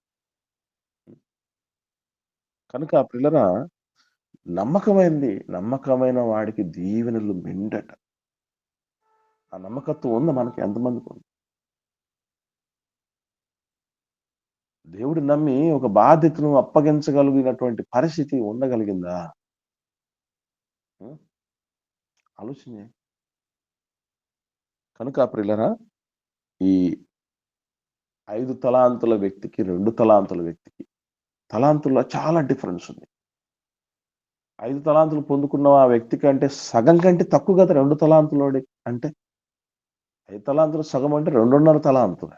కనుక ఆ పిల్లరా, నమ్మకమైన వాడికి దీవెనలు మెండట. ఆ నమ్మకత్వం ఉందా మనకి? ఎంతమందికి ఉంది? దేవుడు నమ్మి ఒక బాధ్యతను అప్పగించగలిగినటువంటి పరిస్థితి ఉండగలిగిందా? ఆలోచన. కనుక ప్రియులరా, ఈ 5 తలాంతుల వ్యక్తికి 2 తలాంతుల వ్యక్తికి తలాంతుల్లో చాలా డిఫరెన్స్ ఉంది. 5 తలాంతులు పొందుకున్న ఆ వ్యక్తి కంటే సగం కంటే తక్కువ కదా 2 తలాంతులోడి. అంటే 5 తలాంతులు సగం అంటే 2.5 తలాంతులు.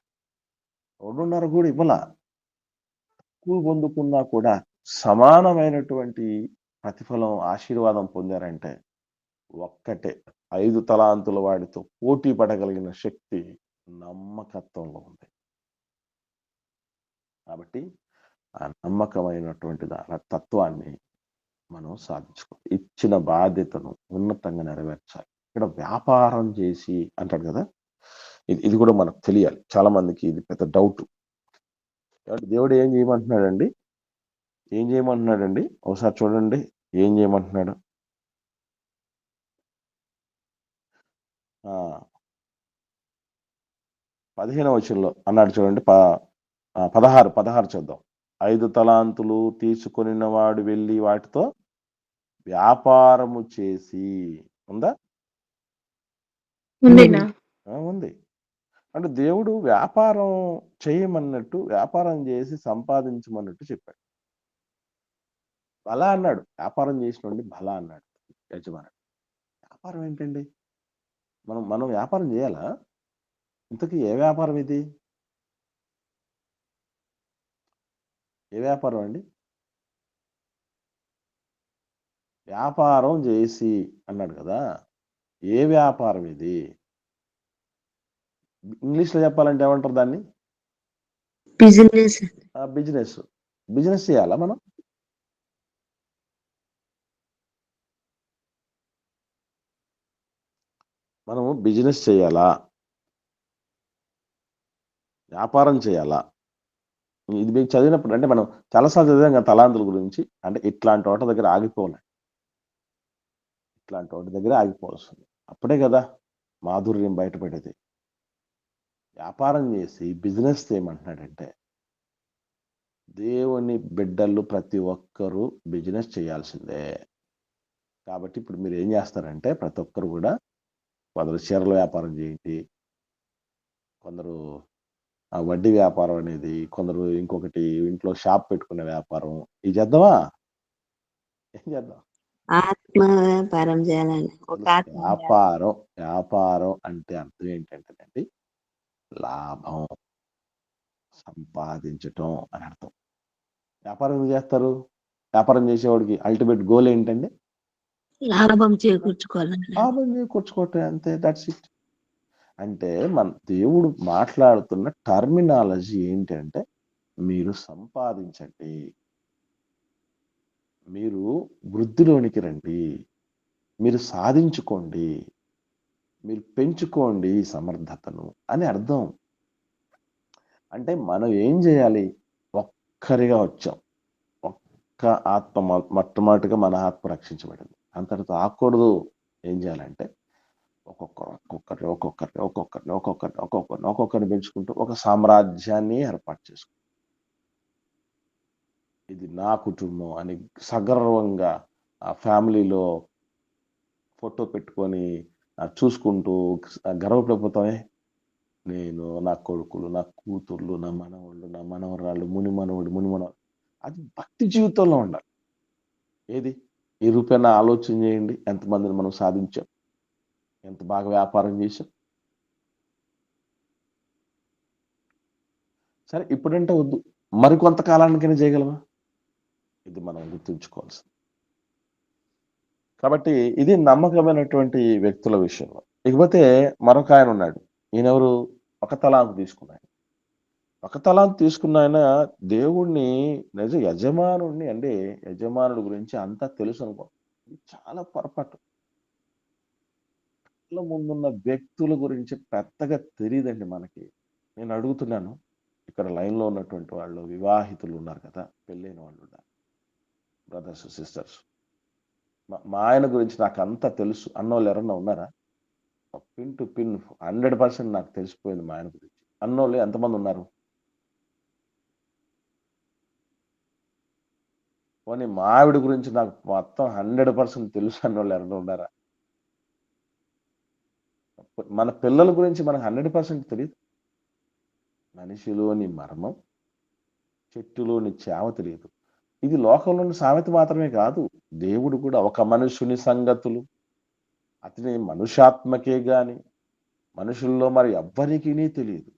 2.5 కూడా ఇవ్వాల. తక్కువ పొందుకున్నా కూడా సమానమైనటువంటి ప్రతిఫలం, ఆశీర్వాదం పొందారంటే ఒక్కటే, 5 తలాంతుల వాడితో పోటీ పడగలిగిన శక్తి నమ్మకత్వంలో ఉంది. కాబట్టి ఆ నమ్మకమైనటువంటి తత్వాన్ని మనం సాధించుకోవాలి. ఇచ్చిన బాధ్యతను ఉన్నతంగా నెరవేర్చాలి. ఇక్కడ వ్యాపారం చేసి అంటాడు కదా, ఇది కూడా మనకు తెలియాలి. చాలా మందికి ఇది పెద్ద డౌట్. దేవుడు ఏం చేయమంటున్నాడండి? ఏం చేయమంటున్నాడండి? ఒకసారి చూడండి, ఏం చేయమంటున్నాడు? 15వ వచనంలో అన్నాడు చూడండి. 16 చూద్దాం. 5 తలాంతులు తీసుకొనిన వాడు వెళ్ళి వాటితో వ్యాపారము చేసి, ఉందా? ఉందినా? ఉంది. అంటే దేవుడు వ్యాపారం చేయమన్నట్టు, వ్యాపారం చేసి సంపాదించమన్నట్టు చెప్పాడు. బలా అన్నాడు, వ్యాపారం చేసినండి బలా అన్నాడు యజమానుడు. వ్యాపారం ఏంటండి? మనం వ్యాపారం చేయాలా? ఇంతకీ ఏ వ్యాపారం ఇది? ఏ వ్యాపారం అండి? వ్యాపారం చేసి అన్నాడు కదా, ఏ వ్యాపారం ఇది? ఇంగ్లీష్లో చెప్పాలంటే ఏమంటారు దాన్ని? బిజినెస్. బిజినెస్ చేయాలా మనం? మనము బిజినెస్ చేయాలా? వ్యాపారం చేయాలా? ఇది మీకు చదివినప్పుడు, అంటే మనం చాలాసార్లు చదివాం కదా తలాంతుల గురించి. అంటే ఇట్లాంటి వాటి దగ్గర ఆగిపోలే, ఇట్లాంటి వాటి దగ్గర ఆగిపోవాల్సింది. అప్పుడే కదా మాధుర్యం బయటపడేది. వ్యాపారం చేసి బిజినెస్ చేయమంటున్నాడంటే, దేవుని బిడ్డలు ప్రతి ఒక్కరూ బిజినెస్ చేయాల్సిందే. కాబట్టి ఇప్పుడు మీరు ఏం చేస్తారంటే, ప్రతి ఒక్కరు కూడా కొందరు చీరల వ్యాపారం చేయండి, కొందరు వడ్డీ వ్యాపారం అనేది, కొందరు ఇంకొకటి ఇంట్లో షాప్ పెట్టుకునే వ్యాపారం. ఇది చేద్దామా? ఏం చేద్దాం? ఆత్మ వ్యాపారం చేయాలండి. ఒక ఆత్మ వ్యాపారం అంటే అర్థం ఏంటంటేనండి, లాభం సంపాదించటం అని అర్థం. వ్యాపారం ఎందుకు చేస్తారు? వ్యాపారం చేసేవాడికి అల్టిమేట్ గోల్ ఏంటండి? లాభం చేకూర్చుకోవాలండి. లాభం చేకూర్చుకోవటం, అంతే. That's it. అంటే మన దేవుడు మాట్లాడుతున్న టర్మినాలజీ ఏంటంటే, మీరు సంపాదించండి, మీరు వృద్ధిలోనికి రండి, మీరు సాధించుకోండి, మీరు పెంచుకోండి సమర్థతను అని అర్థం. అంటే మనం ఏం చేయాలి? ఒక్కరిగా వచ్చాం, ఒక్క ఆత్మ, మొట్టమొదటిగా మన ఆత్మ రక్షించబడింది, అంతటితో ఆకూడదు. ఏం చేయాలంటే ఒక్కొక్కరిని పెంచుకుంటూ ఒక సామ్రాజ్యాన్ని ఏర్పాటు చేసుకుంటాం. ఇది నా కుటుంబం అని సగర్వంగా ఆ ఫ్యామిలీలో ఫోటో పెట్టుకొని చూసుకుంటూ గర్వపడిపోతామే. నేను, నా కొడుకులు, నా కూతుర్లు, నా మనవాళ్ళు, నా మనవరాళ్ళు, మునిమనవాడు. అది భక్తి జీవితంలో ఉండాలి. ఏది ఈ రూపాయన ఆలోచన చేయండి, ఎంతమందిని మనం సాధించాం, ఎంత బాగా వ్యాపారం చేశాం. సరే, ఇప్పుడంటే వద్దు, మరికొంత కాలానికైనా చేయగలమా? ఇది మనం గుర్తుంచుకోవాల్సింది. కాబట్టి ఇది నమ్మకమైనటువంటి వ్యక్తుల విషయంలో. ఇకపోతే మరొక ఆయన ఉన్నాడు. ఈయనెవరు? ఒక తలాంతు తీసుకున్నాడు. ఒక తలాంతు తీసుకున్న ఆయన దేవుణ్ణి యజమానుడిని, అంటే యజమానుడి గురించి అంతా తెలుసు అనుకో. చాలా పొరపాటు. ముందున్న వ్యక్తుల గురించి పెద్దగా తెలియదండి మనకి. నేను అడుగుతున్నాను, ఇక్కడ లైన్లో ఉన్నటువంటి వాళ్ళు వివాహితులు ఉన్నారు కదా, పెళ్ళైన వాళ్ళు ఉన్నారు, బ్రదర్స్ సిస్టర్స్. మా ఆయన గురించి నాకు అంతా తెలుసు అన్నోళ్ళు ఎవరన్నా ఉన్నారా? పిన్ టు పిన్ 100% నాకు తెలిసిపోయింది మా ఆయన గురించి అన్నోళ్ళు ఎంతమంది ఉన్నారు? పోనీ మా ఆవిడ గురించి నాకు మొత్తం 100% తెలుసు అన్నోళ్ళు ఎవరన్నా ఉన్నారా? మన పిల్లల గురించి మనకు 100% తెలియదు. మనిషిలోని మర్మం, చెట్టులోని చేమ తెలియదు. ఇది లోకంలోని సామెత మాత్రమే కాదు, దేవుడు కూడా ఒక మనుషుని సంగతులు అతని మనుష్యాత్మకే గాని మనుషుల్లో మరి ఎవ్వరికీ తెలియదు.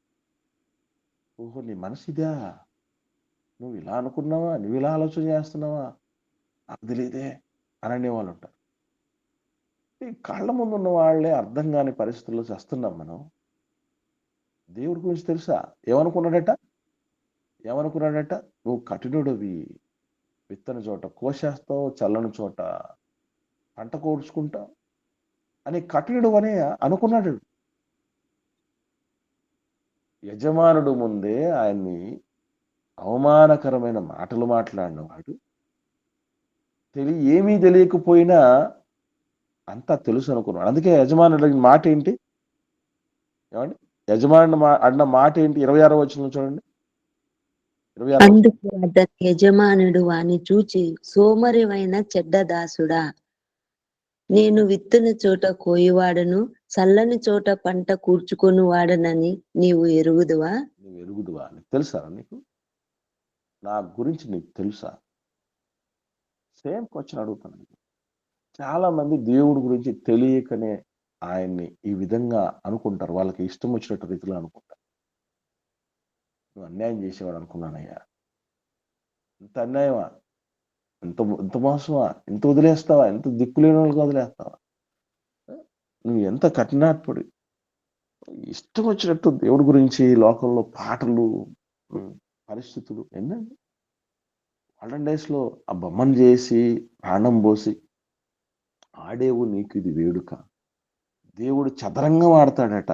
ఓహో, నీ మనసు ఇదా? నువ్వు ఇలా అనుకున్నావా? నువ్వు ఇలా ఆలోచన చేస్తున్నావా? నాకు తెలియదే అని అనేవాళ్ళు ఉంటారు. ఈ కళ్ళ ముందు ఉన్న వాళ్ళే అర్థం కాని పరిస్థితుల్లో చేస్తున్నాం మనం. దేవుడి గురించి తెలుసా? ఏమనుకున్నాడట? నువ్వు కఠినుడివి, విత్తని చోట కోసేస్తావు, చల్లని చోట పంట కోడ్చుకుంటావు అని కఠినుడు అని అనుకున్నాడు. యజమానుడు ముందే ఆయన్ని అవమానకరమైన మాటలు మాట్లాడినవాడు ఏమీ తెలియకపోయినా అంతా తెలుసు అనుకున్నాడు. అందుకే యజమానుడు అడిగిన మాట ఏంటి? ఏమండి? యజమానుడు అన్న మాట ఏంటి? 26వ వచనం చూడండి. 26వ అందుకు అతని యజమానుడు వాని చూచి, సోమరివైన చెడ్డ దాసుడా, నేను విత్తున చోట కోయివాడను, చల్లని చోట పంట కూర్చుకొని వాడనని నీవు ఎరుగుదువా? నువ్వు ఎరుగుదువా? నీకు తెలుసా? నీకు నా గురించి నీకు తెలుసా? సేమ్ క్వశ్చన్ అడుగుతాను. చాలా మంది దేవుడి గురించి తెలియకనే ఆయన్ని ఈ విధంగా అనుకుంటారు. వాళ్ళకి ఇష్టం వచ్చినట్టు రీతిలో అనుకుంటారు. నువ్వు అన్యాయం చేసేవాడు అనుకున్నానయ్యా. ఇంత అన్యాయమా? ఇంత మోసమా? ఇంత వదిలేస్తావా? ఇంత దిక్కులేని వాళ్ళకి వదిలేస్తావా? నువ్వు ఎంత కఠినాత్ముడి. ఇష్టం వచ్చినట్టు దేవుడి గురించి లోకంలో పాటలు, పరిస్థితులు ఎన్నండి. మోడర్న్ డేస్లో ఆ బొమ్మను చేసి ప్రాణం పోసి ఆడేవు నీకు ఇది వేడుక. దేవుడు చదరంగం ఆడతాడట.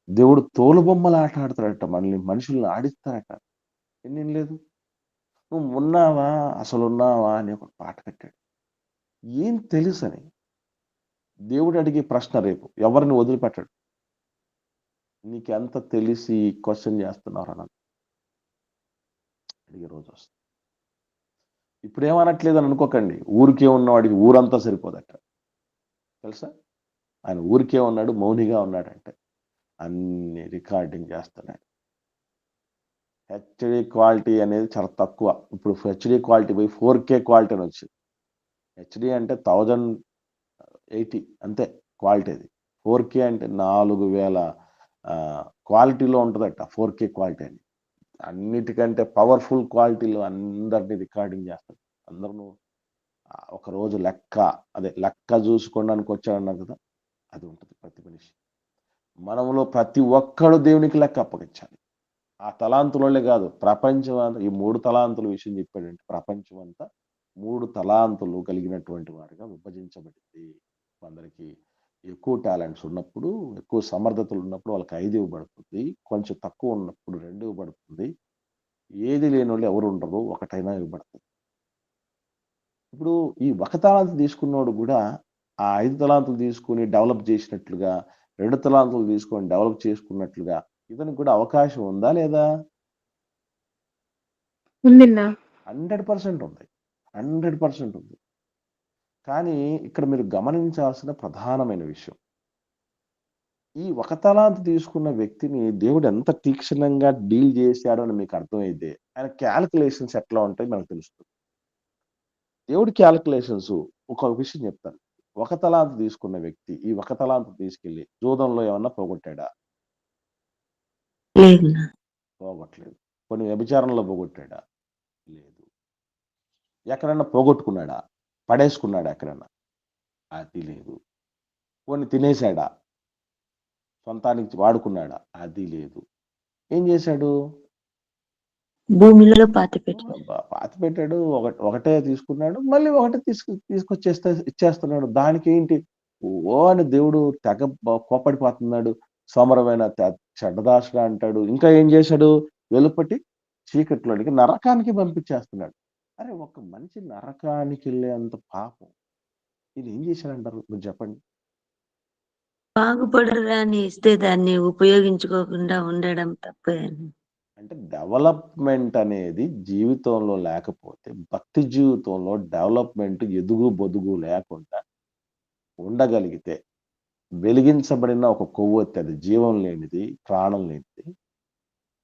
దేవుడు తోలు బొమ్మలు ఆట ఆడతాడట. మనల్ని మనుషుల్ని ఆడిస్తాడట. ఎన్నేం లేదు. నువ్వు ఉన్నావా, అసలు ఉన్నావా అని ఒక పాట పెట్టాడు. ఏం తెలుసని దేవుడు అడిగే ప్రశ్న రేపు ఎవరిని వదిలిపెట్టాడు. నీకెంత తెలిసి క్వశ్చన్ చేస్తున్నారు అని అడిగే రోజు వస్తుంది. ఇప్పుడు ఏమనట్లేదని అనుకోకండి. ఊరికే ఉన్నవాడికి ఊరంతా సరిపోదట. తెలుసా? ఆయన ఊరికే ఉన్నాడు, మౌనిగా ఉన్నాడంటే అన్ని రికార్డింగ్ చేస్తున్నాడు. హెచ్డి క్వాలిటీ అనేది చాలా తక్కువ. ఇప్పుడు హెచ్డి క్వాలిటీ పోయి 4K క్వాలిటీ అని వచ్చింది. హెచ్డి అంటే 1080 అంతే క్వాలిటీ. అది 4K అంటే 4000 క్వాలిటీలో ఉంటుందట 4K క్వాలిటీ అని. అన్నిటికంటే పవర్ఫుల్ క్వాలిటీలో అందరినీ రికార్డింగ్ చేస్తారు. అందరూ ఒకరోజు లెక్క చూసుకోవడానికి వచ్చాడన్నారు కదా, అది ఉంటుంది ప్రతి మనిషి. మనములో ప్రతి ఒక్కడు దేవునికి లెక్క అప్పగించాలి. ఆ తలాంతులే కాదు, ప్రపంచం అంతా ఈ 3 తలాంతుల విషయం చెప్పాడంటే ప్రపంచం అంతా 3 తలాంతులు కలిగినటువంటి వారిగా విభజించబడింది. కొందరికి ఎక్కువ టాలెంట్స్ ఉన్నప్పుడు, ఎక్కువ సమర్థతలు ఉన్నప్పుడు వాళ్ళకి 5 ఇవ్వబడుతుంది. కొంచెం తక్కువ ఉన్నప్పుడు 2 ఇవ్వబడుతుంది. ఏది లేని వాళ్ళు ఎవరు ఉండరు, ఒకటైనా ఇవ్వబడుతుంది. ఇప్పుడు ఈ ఒక తలాంతు తీసుకున్నోడు కూడా ఆ 5 తలాంతులు తీసుకుని డెవలప్ చేసినట్లుగా, 2 తలాంతులు తీసుకొని డెవలప్ చేసుకున్నట్లుగా ఇతనికి కూడా అవకాశం ఉందా లేదా? ఉందిన్నా. 100% ఉంది. 100% ఉంది. కానీ ఇక్కడ మీరు గమనించాల్సిన ప్రధానమైన విషయం, ఈ ఒక తలాంతు తీసుకున్న వ్యక్తిని దేవుడు ఎంత తీక్షణంగా డీల్ చేశాడో అని మీకు అర్థమైతే ఆయన క్యాలిక్యులేషన్స్ ఎట్లా ఉంటాయి మనకు తెలుస్తుంది. దేవుడి క్యాలిక్యులేషన్స్ ఒక విషయం చెప్తాను. ఒక తలాంతు తీసుకున్న వ్యక్తి ఈ ఒక తలాంతు తీసుకెళ్లి జూదంలో ఏమన్నా పోగొట్టాడా? పోగొట్టలేదు. కొన్ని వ్యభిచారంలో పోగొట్టాడా? లేదు. ఎక్కడన్నా పోగొట్టుకున్నాడా? పడేసుకున్నాడా ఎక్కడన్నా? అది లేదు. కొన్ని తినేశాడా? సొంతానికి వాడుకున్నాడా? అది లేదు. ఏం చేశాడు? భూమిలో పాతి పెట్టాడు. పాతి పెట్టాడు. ఒకటే తీసుకున్నాడు, మళ్ళీ ఒకటే ఇచ్చేస్తున్నాడు. దానికి ఏంటి ఓ అని దేవుడు తెగ కోపడిపోతున్నాడు. సోమరమైన చెడ్డదాసుగా అంటాడు. ఇంకా ఏం చేశాడు? వెలుపటి చీకట్లోనికి నరకానికి పంపించేస్తున్నాడు. అరే, ఒక మనిషి నరకానికి వెళ్ళేంత పాపం ఇది ఏం చేశాడంటారు మీరు చెప్పండి? బాగుపడరాని ఇస్తే దాన్ని ఉపయోగించుకోకుండా ఉండడం తప్పే. అంటే డెవలప్మెంట్ అనేది జీవితంలో లేకపోతే, భక్తి జీవితంలో డెవలప్మెంట్ ఎదుగు బొదుగు లేకుండా ఉండగలిగితే, వెలిగించబడిన ఒక కొవ్వొత్తి, అది జీవం లేనిది, ప్రాణం లేనిది,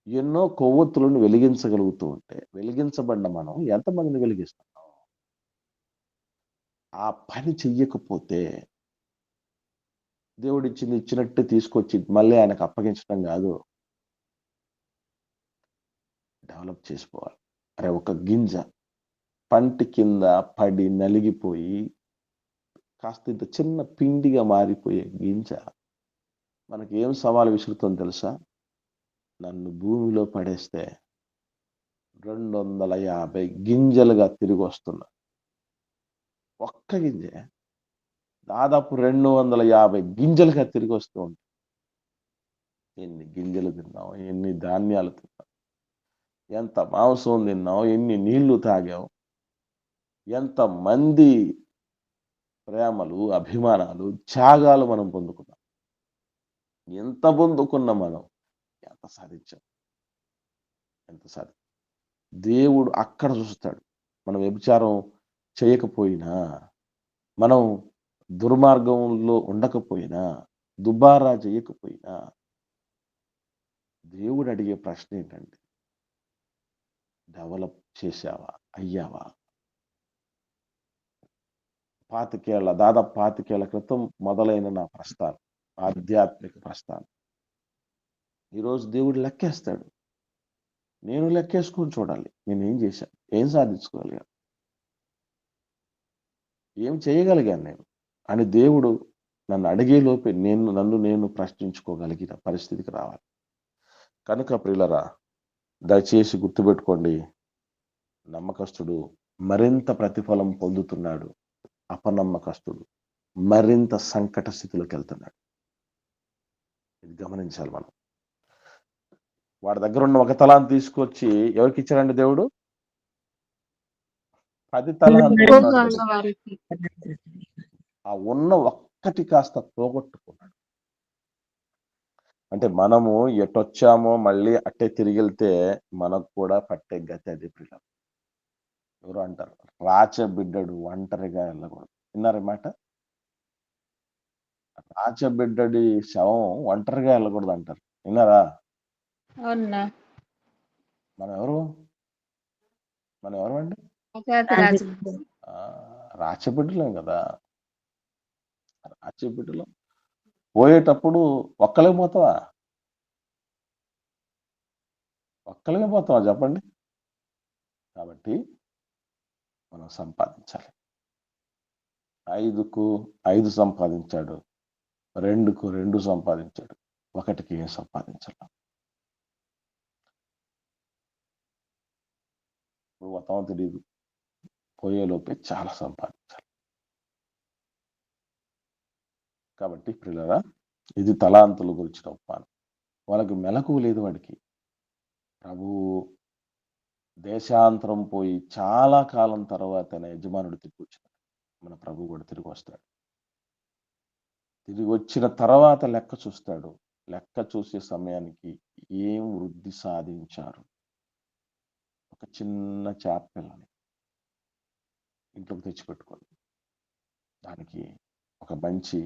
ఎన్నో కొవ్వొత్తులను వెలిగించగలుగుతూ ఉంటే, వెలిగించబడిన మనం ఎంతమందిని వెలిగిస్తున్నాం? ఆ పని చెయ్యకపోతే దేవుడిచ్చింది ఇచ్చినట్టు తీసుకొచ్చి మళ్ళీ ఆయనకు అప్పగించడం కాదు, డెవలప్ చేసుకోవాలి. అరే, ఒక గింజ పంటి కింద పడి నలిగిపోయి కాస్త ఇంత చిన్న పిండిగా మారిపోయే గింజ మనకి ఏం సవాలు విసురుతుందో తెలుసా? నన్ను భూమిలో పడేస్తే 250 గింజలుగా తిరిగి వస్తున్నా. ఒక్క గింజే దాదాపు 250 గింజలుగా తిరిగి వస్తూ ఉంటుంది. ఎన్ని గింజలు తిన్నావు, ఎన్ని ధాన్యాలు తిన్నావు, ఎంత మాంసం తిన్నావు, ఎన్ని నీళ్లు తాగావు, ఎంత మంది ప్రేమలు, అభిమానాలు, త్యాగాలు మనం పొందుకున్నాం. ఎంత పొందుకున్నాం మనం, ఎంత సాధించాం, ఎంత సాధి దేవుడు అక్కడ చూస్తాడు. మనం వ్యభిచారం చేయకపోయినా, మనం దుర్మార్గంలో ఉండకపోయినా, దుబారా చేయకపోయినా, దేవుడు అడిగే ప్రశ్న ఏంటంటే, డెవలప్ చేశావా, అయ్యావా? దాదాపు 25 క్రితం మొదలైన నా ప్రస్థానం, ఆధ్యాత్మిక ప్రస్థానం, ఈరోజు దేవుడు లెక్కేస్తాడు. నేను లెక్కేసుకొని చూడాలి, నేనేం చేశాను, ఏం సాధించుకోగలిగాను, ఏం చేయగలిగాను నేను అని దేవుడు నన్ను అడిగేలోపే నన్ను నేను ప్రశ్నించుకోగలిగిన పరిస్థితికి రావాలి. కనుక ప్రియులరా, దయచేసి గుర్తుపెట్టుకోండి, నమ్మకస్తుడు మరింత ప్రతిఫలం పొందుతున్నాడు, అపనమ్మకస్తుడు మరింత సంకట స్థితిలోకి వెళ్తున్నాడు. ఇది గమనించాలి మనం. వాడి దగ్గర ఉన్న ఒక తలాంతు తీసుకొచ్చి ఎవరికి ఇచ్చాడండి దేవుడు? 10 తలాంతులు ఉన్నాడు వాళ్ళ కదా. వారికి ఆ ఉన్న ఒక్కటి కాస్త పోగొట్టుకున్నాడు. అంటే మనము ఎటొచ్చామో మళ్ళీ అట్టే తిరిగి వెళ్తే మనకు కూడా పట్టే గతి అది. పిల్లలు ఎవరు అంటారు, రాచబిడ్డడు ఒంటరిగా వెళ్ళకూడదు. విన్నారా ఈ మాట? రాచబిడ్డడి శవం ఒంటరిగా వెళ్ళకూడదు అంటారు. విన్నారా? అవునా? మనం ఎవరు అండి? రాజు రాచబిడ్డలేం కదా. రాచబిడ్డలు పోయేటప్పుడు ఒక్కలే పోతావా చెప్పండి. కాబట్టి మనం సంపాదించాలి. 5కు 5 సంపాదించాడు, 2కు 2 సంపాదించాడు, 1కి ఏం సంపాదించాలి? పోతామో తెలియదు, పోయేలోపే చాలా సంపాదించాలి. కాబట్టి ప్రియులారా, ఇది తలాంతుల గురించిన ఉపమానం. వాళ్ళకి మెలకువ లేదు. వాడికి ప్రభు దేశాంతరం పోయి చాలా కాలం తర్వాత యజమానుడు తిరిగి వచ్చినాడు. మన ప్రభు కూడా తిరిగి వస్తాడు. తిరిగి వచ్చిన తర్వాత లెక్క చూస్తాడు. లెక్క చూసే సమయానికి ఏం వృద్ధి సాధించారు? ఒక చిన్న చేపపిల్లని ఇంట్లోకి తెచ్చిపెట్టుకోండి, దానికి ఒక మంచి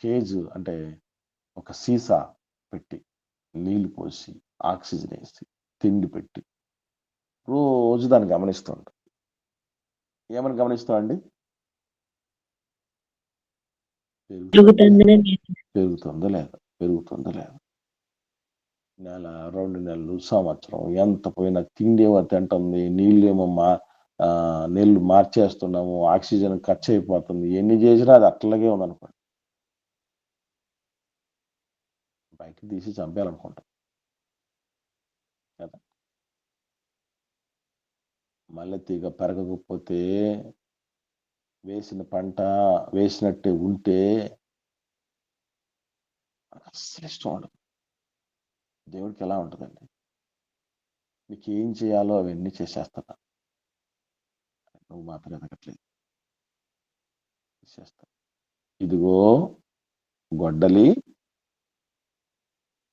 కేజ్ అంటే ఒక సీసా పెట్టి, నీళ్లు పోసి, ఆక్సిజన్ వేసి, తిండి పెట్టి, రోజు దాన్ని గమనిస్తూ ఉంటాం. ఏమని గమనిస్తామండి? పెరుగుతుందో లేదా, నెల, 2 నెలలు, సంవత్సరం ఎంత పోయినా తిండి ఏమో తింటుంది, నీళ్లు మార్చేస్తున్నాము, ఆక్సిజన్ ఖర్చు అయిపోతుంది, ఎన్ని చేసినా అది అట్లాగే ఉందనుకోండి, బయట తీసి చంపేయాలనుకుంటాం కదా. మళ్ళీ తీగ పెరగకపోతే, వేసిన పంట వేసినట్టే ఉంటే అస్సలు ఇష్టం ఉండదు. దేవుడికి ఎలా ఉంటుందండి? మీకు ఏం చేయాలో అవన్నీ చేసేస్తున్నా, నువ్వు మాత్రం ఎదగట్లేదు. చేస్తా. ఇదిగో గొడ్డలి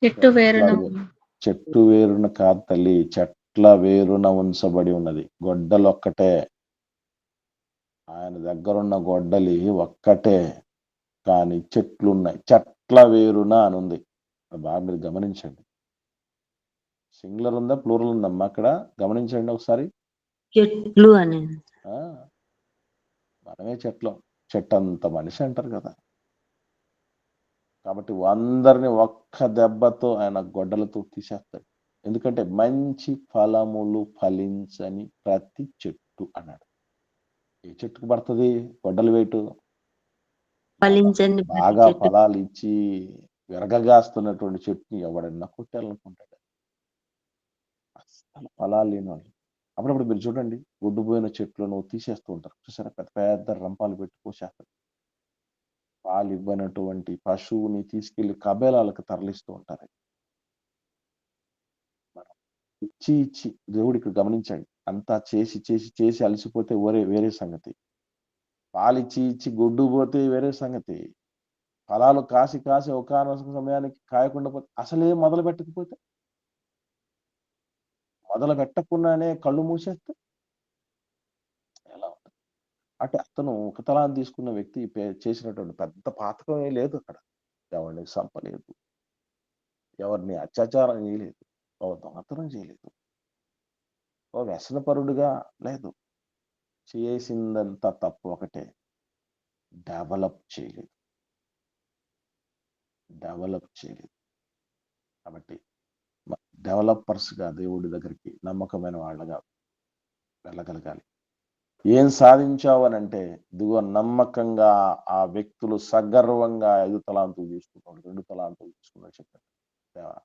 చెట్టు వేరున కాదు తల్లి, చెట్ల వేరున ఉంచబడి ఉన్నది. గొడ్డలు ఒక్కటే, ఆయన దగ్గరున్న గొడ్డలి ఒక్కటే, కానీ చెట్లున్నాయి. చెట్ల వేరున అని ఉంది. బాగా మీరు గమనించండి. సింగులర్ ఉందా, ప్లూరల్ ఉందమ్మా అక్కడ? గమనించండి ఒకసారి. చెట్లు అని. మనమే చెట్టంత మనిషి అంటారు కదా. కాబట్టి అందరిని ఒక్క దెబ్బతో ఆయన గొడ్డలతో తీసేస్తాడు. ఎందుకంటే మంచి ఫలములు ఫలించని ప్రతి చెట్టు అన్నాడు. ఏ చెట్టుకు పడుతుంది గొడ్డలు వేటు? ఫలించండి బాగా ఫలాలు ఇచ్చి విరగగాస్తున్నటువంటి చెట్టుని ఎవడన్నా కొట్టాలనుకుంటాడు. అసలు ఫలాలు లేని వాళ్ళు. అప్పుడప్పుడు మీరు చూడండి, గుడ్డుపోయిన చెట్లను తీసేస్తూ ఉంటారు చూసారా, పెద్ద పెద్ద రంపాలు పెట్టి కోసేస్తారు. పాలు ఇవ్వనటువంటి పశువుని తీసుకెళ్లి కబేలాలకు తరలిస్తూ ఉంటారు. మనం ఇచ్చి దేవుడికి గమనించండి, అంతా చేసి అలసిపోతే వేరే సంగతి. పాలిచ్చి గొడ్డు పోతే వేరే సంగతి. ఫలాలు కాసి ఒకానొక సమయానికి కాయకుండా పోతే, అసలే మొదలు పెట్టకపోతే, మొదలు పెట్టకుండానే కళ్ళు మూసేస్తే ఎలా ఉంటుంది? అంటే అతను ఒక తలాంతు తీసుకున్న వ్యక్తి చేసినటువంటి పెద్ద పాతకమే లేదు అక్కడ. ఎవరిని చంపలేదు, ఎవరిని అత్యాచారం చేయలేదు, ఓ దొంగతనం చేయలేదు, ఓ వ్యసనపరుడుగా లేదు. చేసిందంతా తప్పు ఒకటే, డెవలప్ చేయలేదు. కాబట్టి డెవలపర్స్గా దేవుడి దగ్గరికి నమ్మకమైన వాళ్ళగా వెళ్ళగలగాలి. ఏం సాధించావు అని అంటే, ఇదిగో నమ్మకంగా ఆ వ్యక్తులు సగర్వంగా 5 తలాంతులు తీసుకున్నాడు, 2 తలాంతులు తీసుకున్నాడు చెప్పారు. దేవా,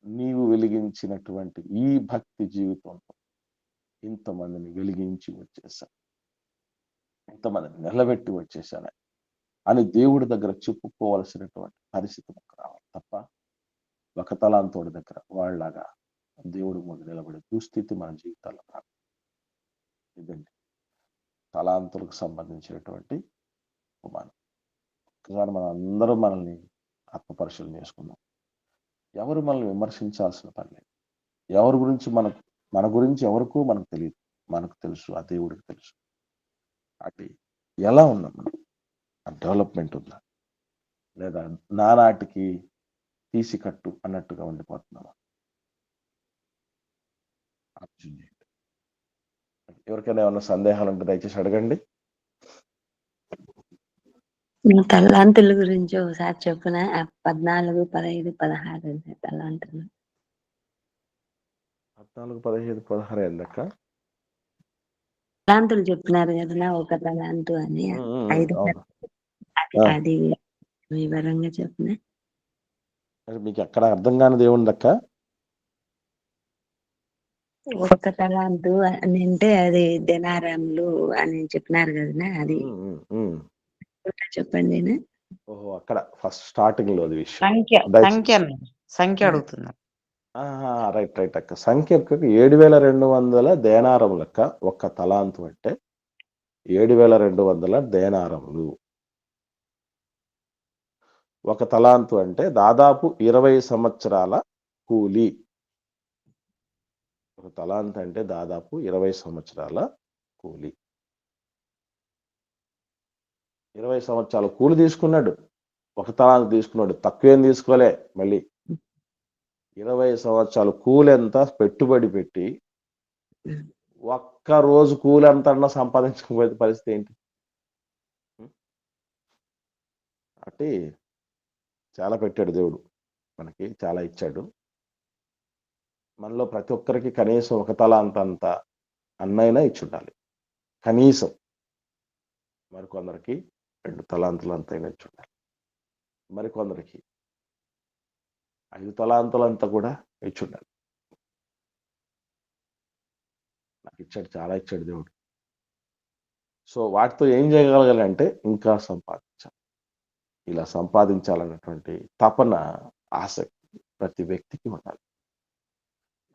నీవు వెలిగించినటువంటి ఈ భక్తి జీవితంతో ఇంతమందిని వెలిగించి వచ్చేసాను, ఇంతమందిని నిలబెట్టి వచ్చేసాను అని దేవుడి దగ్గర చెప్పుకోవాల్సినటువంటి పరిస్థితి మనకు రావాలి తప్ప, ఒక తలాంతోడి దగ్గర వాళ్ళలాగా దేవుడి ముందు నిలబడే దుస్థితి మన జీవితాల్లో రాదు. ఇదండి తలాంతులకు సంబంధించినటువంటి ఉపమానం. ఒకసారి మనం అందరూ మనల్ని ఆత్మపరిశీలన చేసుకుందాం. ఎవరు మనల్ని విమర్శించాల్సిన పని లేదు. ఎవరి గురించి మన గురించి ఎవరికో మనకు తెలియదు, మనకు తెలుసు, ఆ దేవుడికి తెలుసు. అది ఎలా ఉన్నాం మనం? డెవలప్మెంట్ ఉందా, లేదా నానాటికి తీసి కట్టు అన్నట్టుగా ఉండిపోతున్నామా? ఆలోచన చేయండి. ఎవరికైనా ఏమన్నా సందేహాలు ఉంటే దయచేసి అడగండి. తలాంతుల గురించి ఒకసారి చెప్పిన 14, 15, 16 తలాంతులు. 14, 15, 16 ఏందక్క? తలాంతులు చెప్పినారు కదా, ఒక తలాంతు అని 5. అది వివరంగా చెప్పిన. మీకు ఎక్కడ అర్థం కానిది ఏముందక్క? ఒక తలాంతు అని అంటే అది దినారాములు అని చెప్పినారు కదా, అది చెప్పండి. ఓహో, అక్కడ ఫస్ట్ స్టార్టింగ్ లో అది విషయం. సంఖ్య అడుగుతున్నా. రైట్ అక్క. సంఖ్య 7,200 దేనారములక్క. ఒక్క తలాంతు అంటే 7,200 దేనారములు. ఒక తలాంతు అంటే దాదాపు 20 సంవత్సరాల కూలి. ఒక తలాంతు అంటే దాదాపు 20 సంవత్సరాల కూలి. 20 సంవత్సరాల కూలి తీసుకున్నాడు, ఒక తలాంతు తీసుకున్నాడు, తక్కువేం తీసుకోలే. మళ్ళీ 20 సంవత్సరాల కూలి ఎంత పెట్టుబడి పెట్టి ఒక్క రోజు కూలి ఎంత సంపాదించకపోతే పరిస్థితి ఏంటి? అంటే చాలా పెట్టాడు దేవుడు, మనకి చాలా ఇచ్చాడు. మనలో ప్రతి ఒక్కరికి కనీసం ఒక తలాంతంత అన్నైనా ఇచ్చి ఉండాలి కనీసం. మరికొందరికి 2 తలాంతులు అంతైనా ఇచ్చి ఉండాలి. మరికొందరికి 5 తలాంతులంతా కూడా ఇచ్చి ఉండాలి. నాకు ఇచ్చాడు, చాలా ఇచ్చాడు దేవుడు. సో వాటితో ఏం చేయగలగాలంటే ఇంకా సంపాదించాలి. ఇలా సంపాదించాలన్నటువంటి తపన, ఆసక్తి ప్రతి వ్యక్తికి ఉండాలి.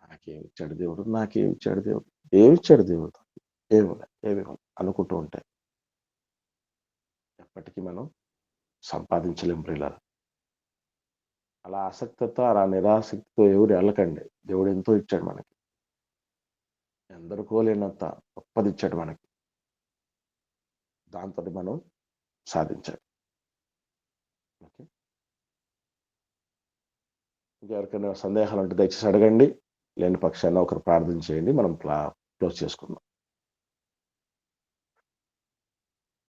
నాకేమిచ్చాడు దేవుడు, నాకేమిచ్చాడు దేవుడు, ఏమిచ్చాడు దేవుడు, ఏమి అనుకుంటూ ఉంటే ఎప్పటికీ మనం సంపాదించలేం ప్రియులారా. అలా ఆసక్తితో, అలా నిరాసక్తితో ఎవరు వెళ్ళకండి. దేవుడు ఎంతో ఇచ్చాడు మనకి, ఎందరికో లేనంత గొప్పది ఇచ్చాడు మనకి. దాంతో మనం సాధించాలి. ఓకే, ఇంకెవరికైనా సందేహాలు ఉంటే దయచేసి అడగండి. లేని పక్షాన ఒకరు ప్రార్థన చేయండి, మనం క్లోజ్ చేసుకుందాం.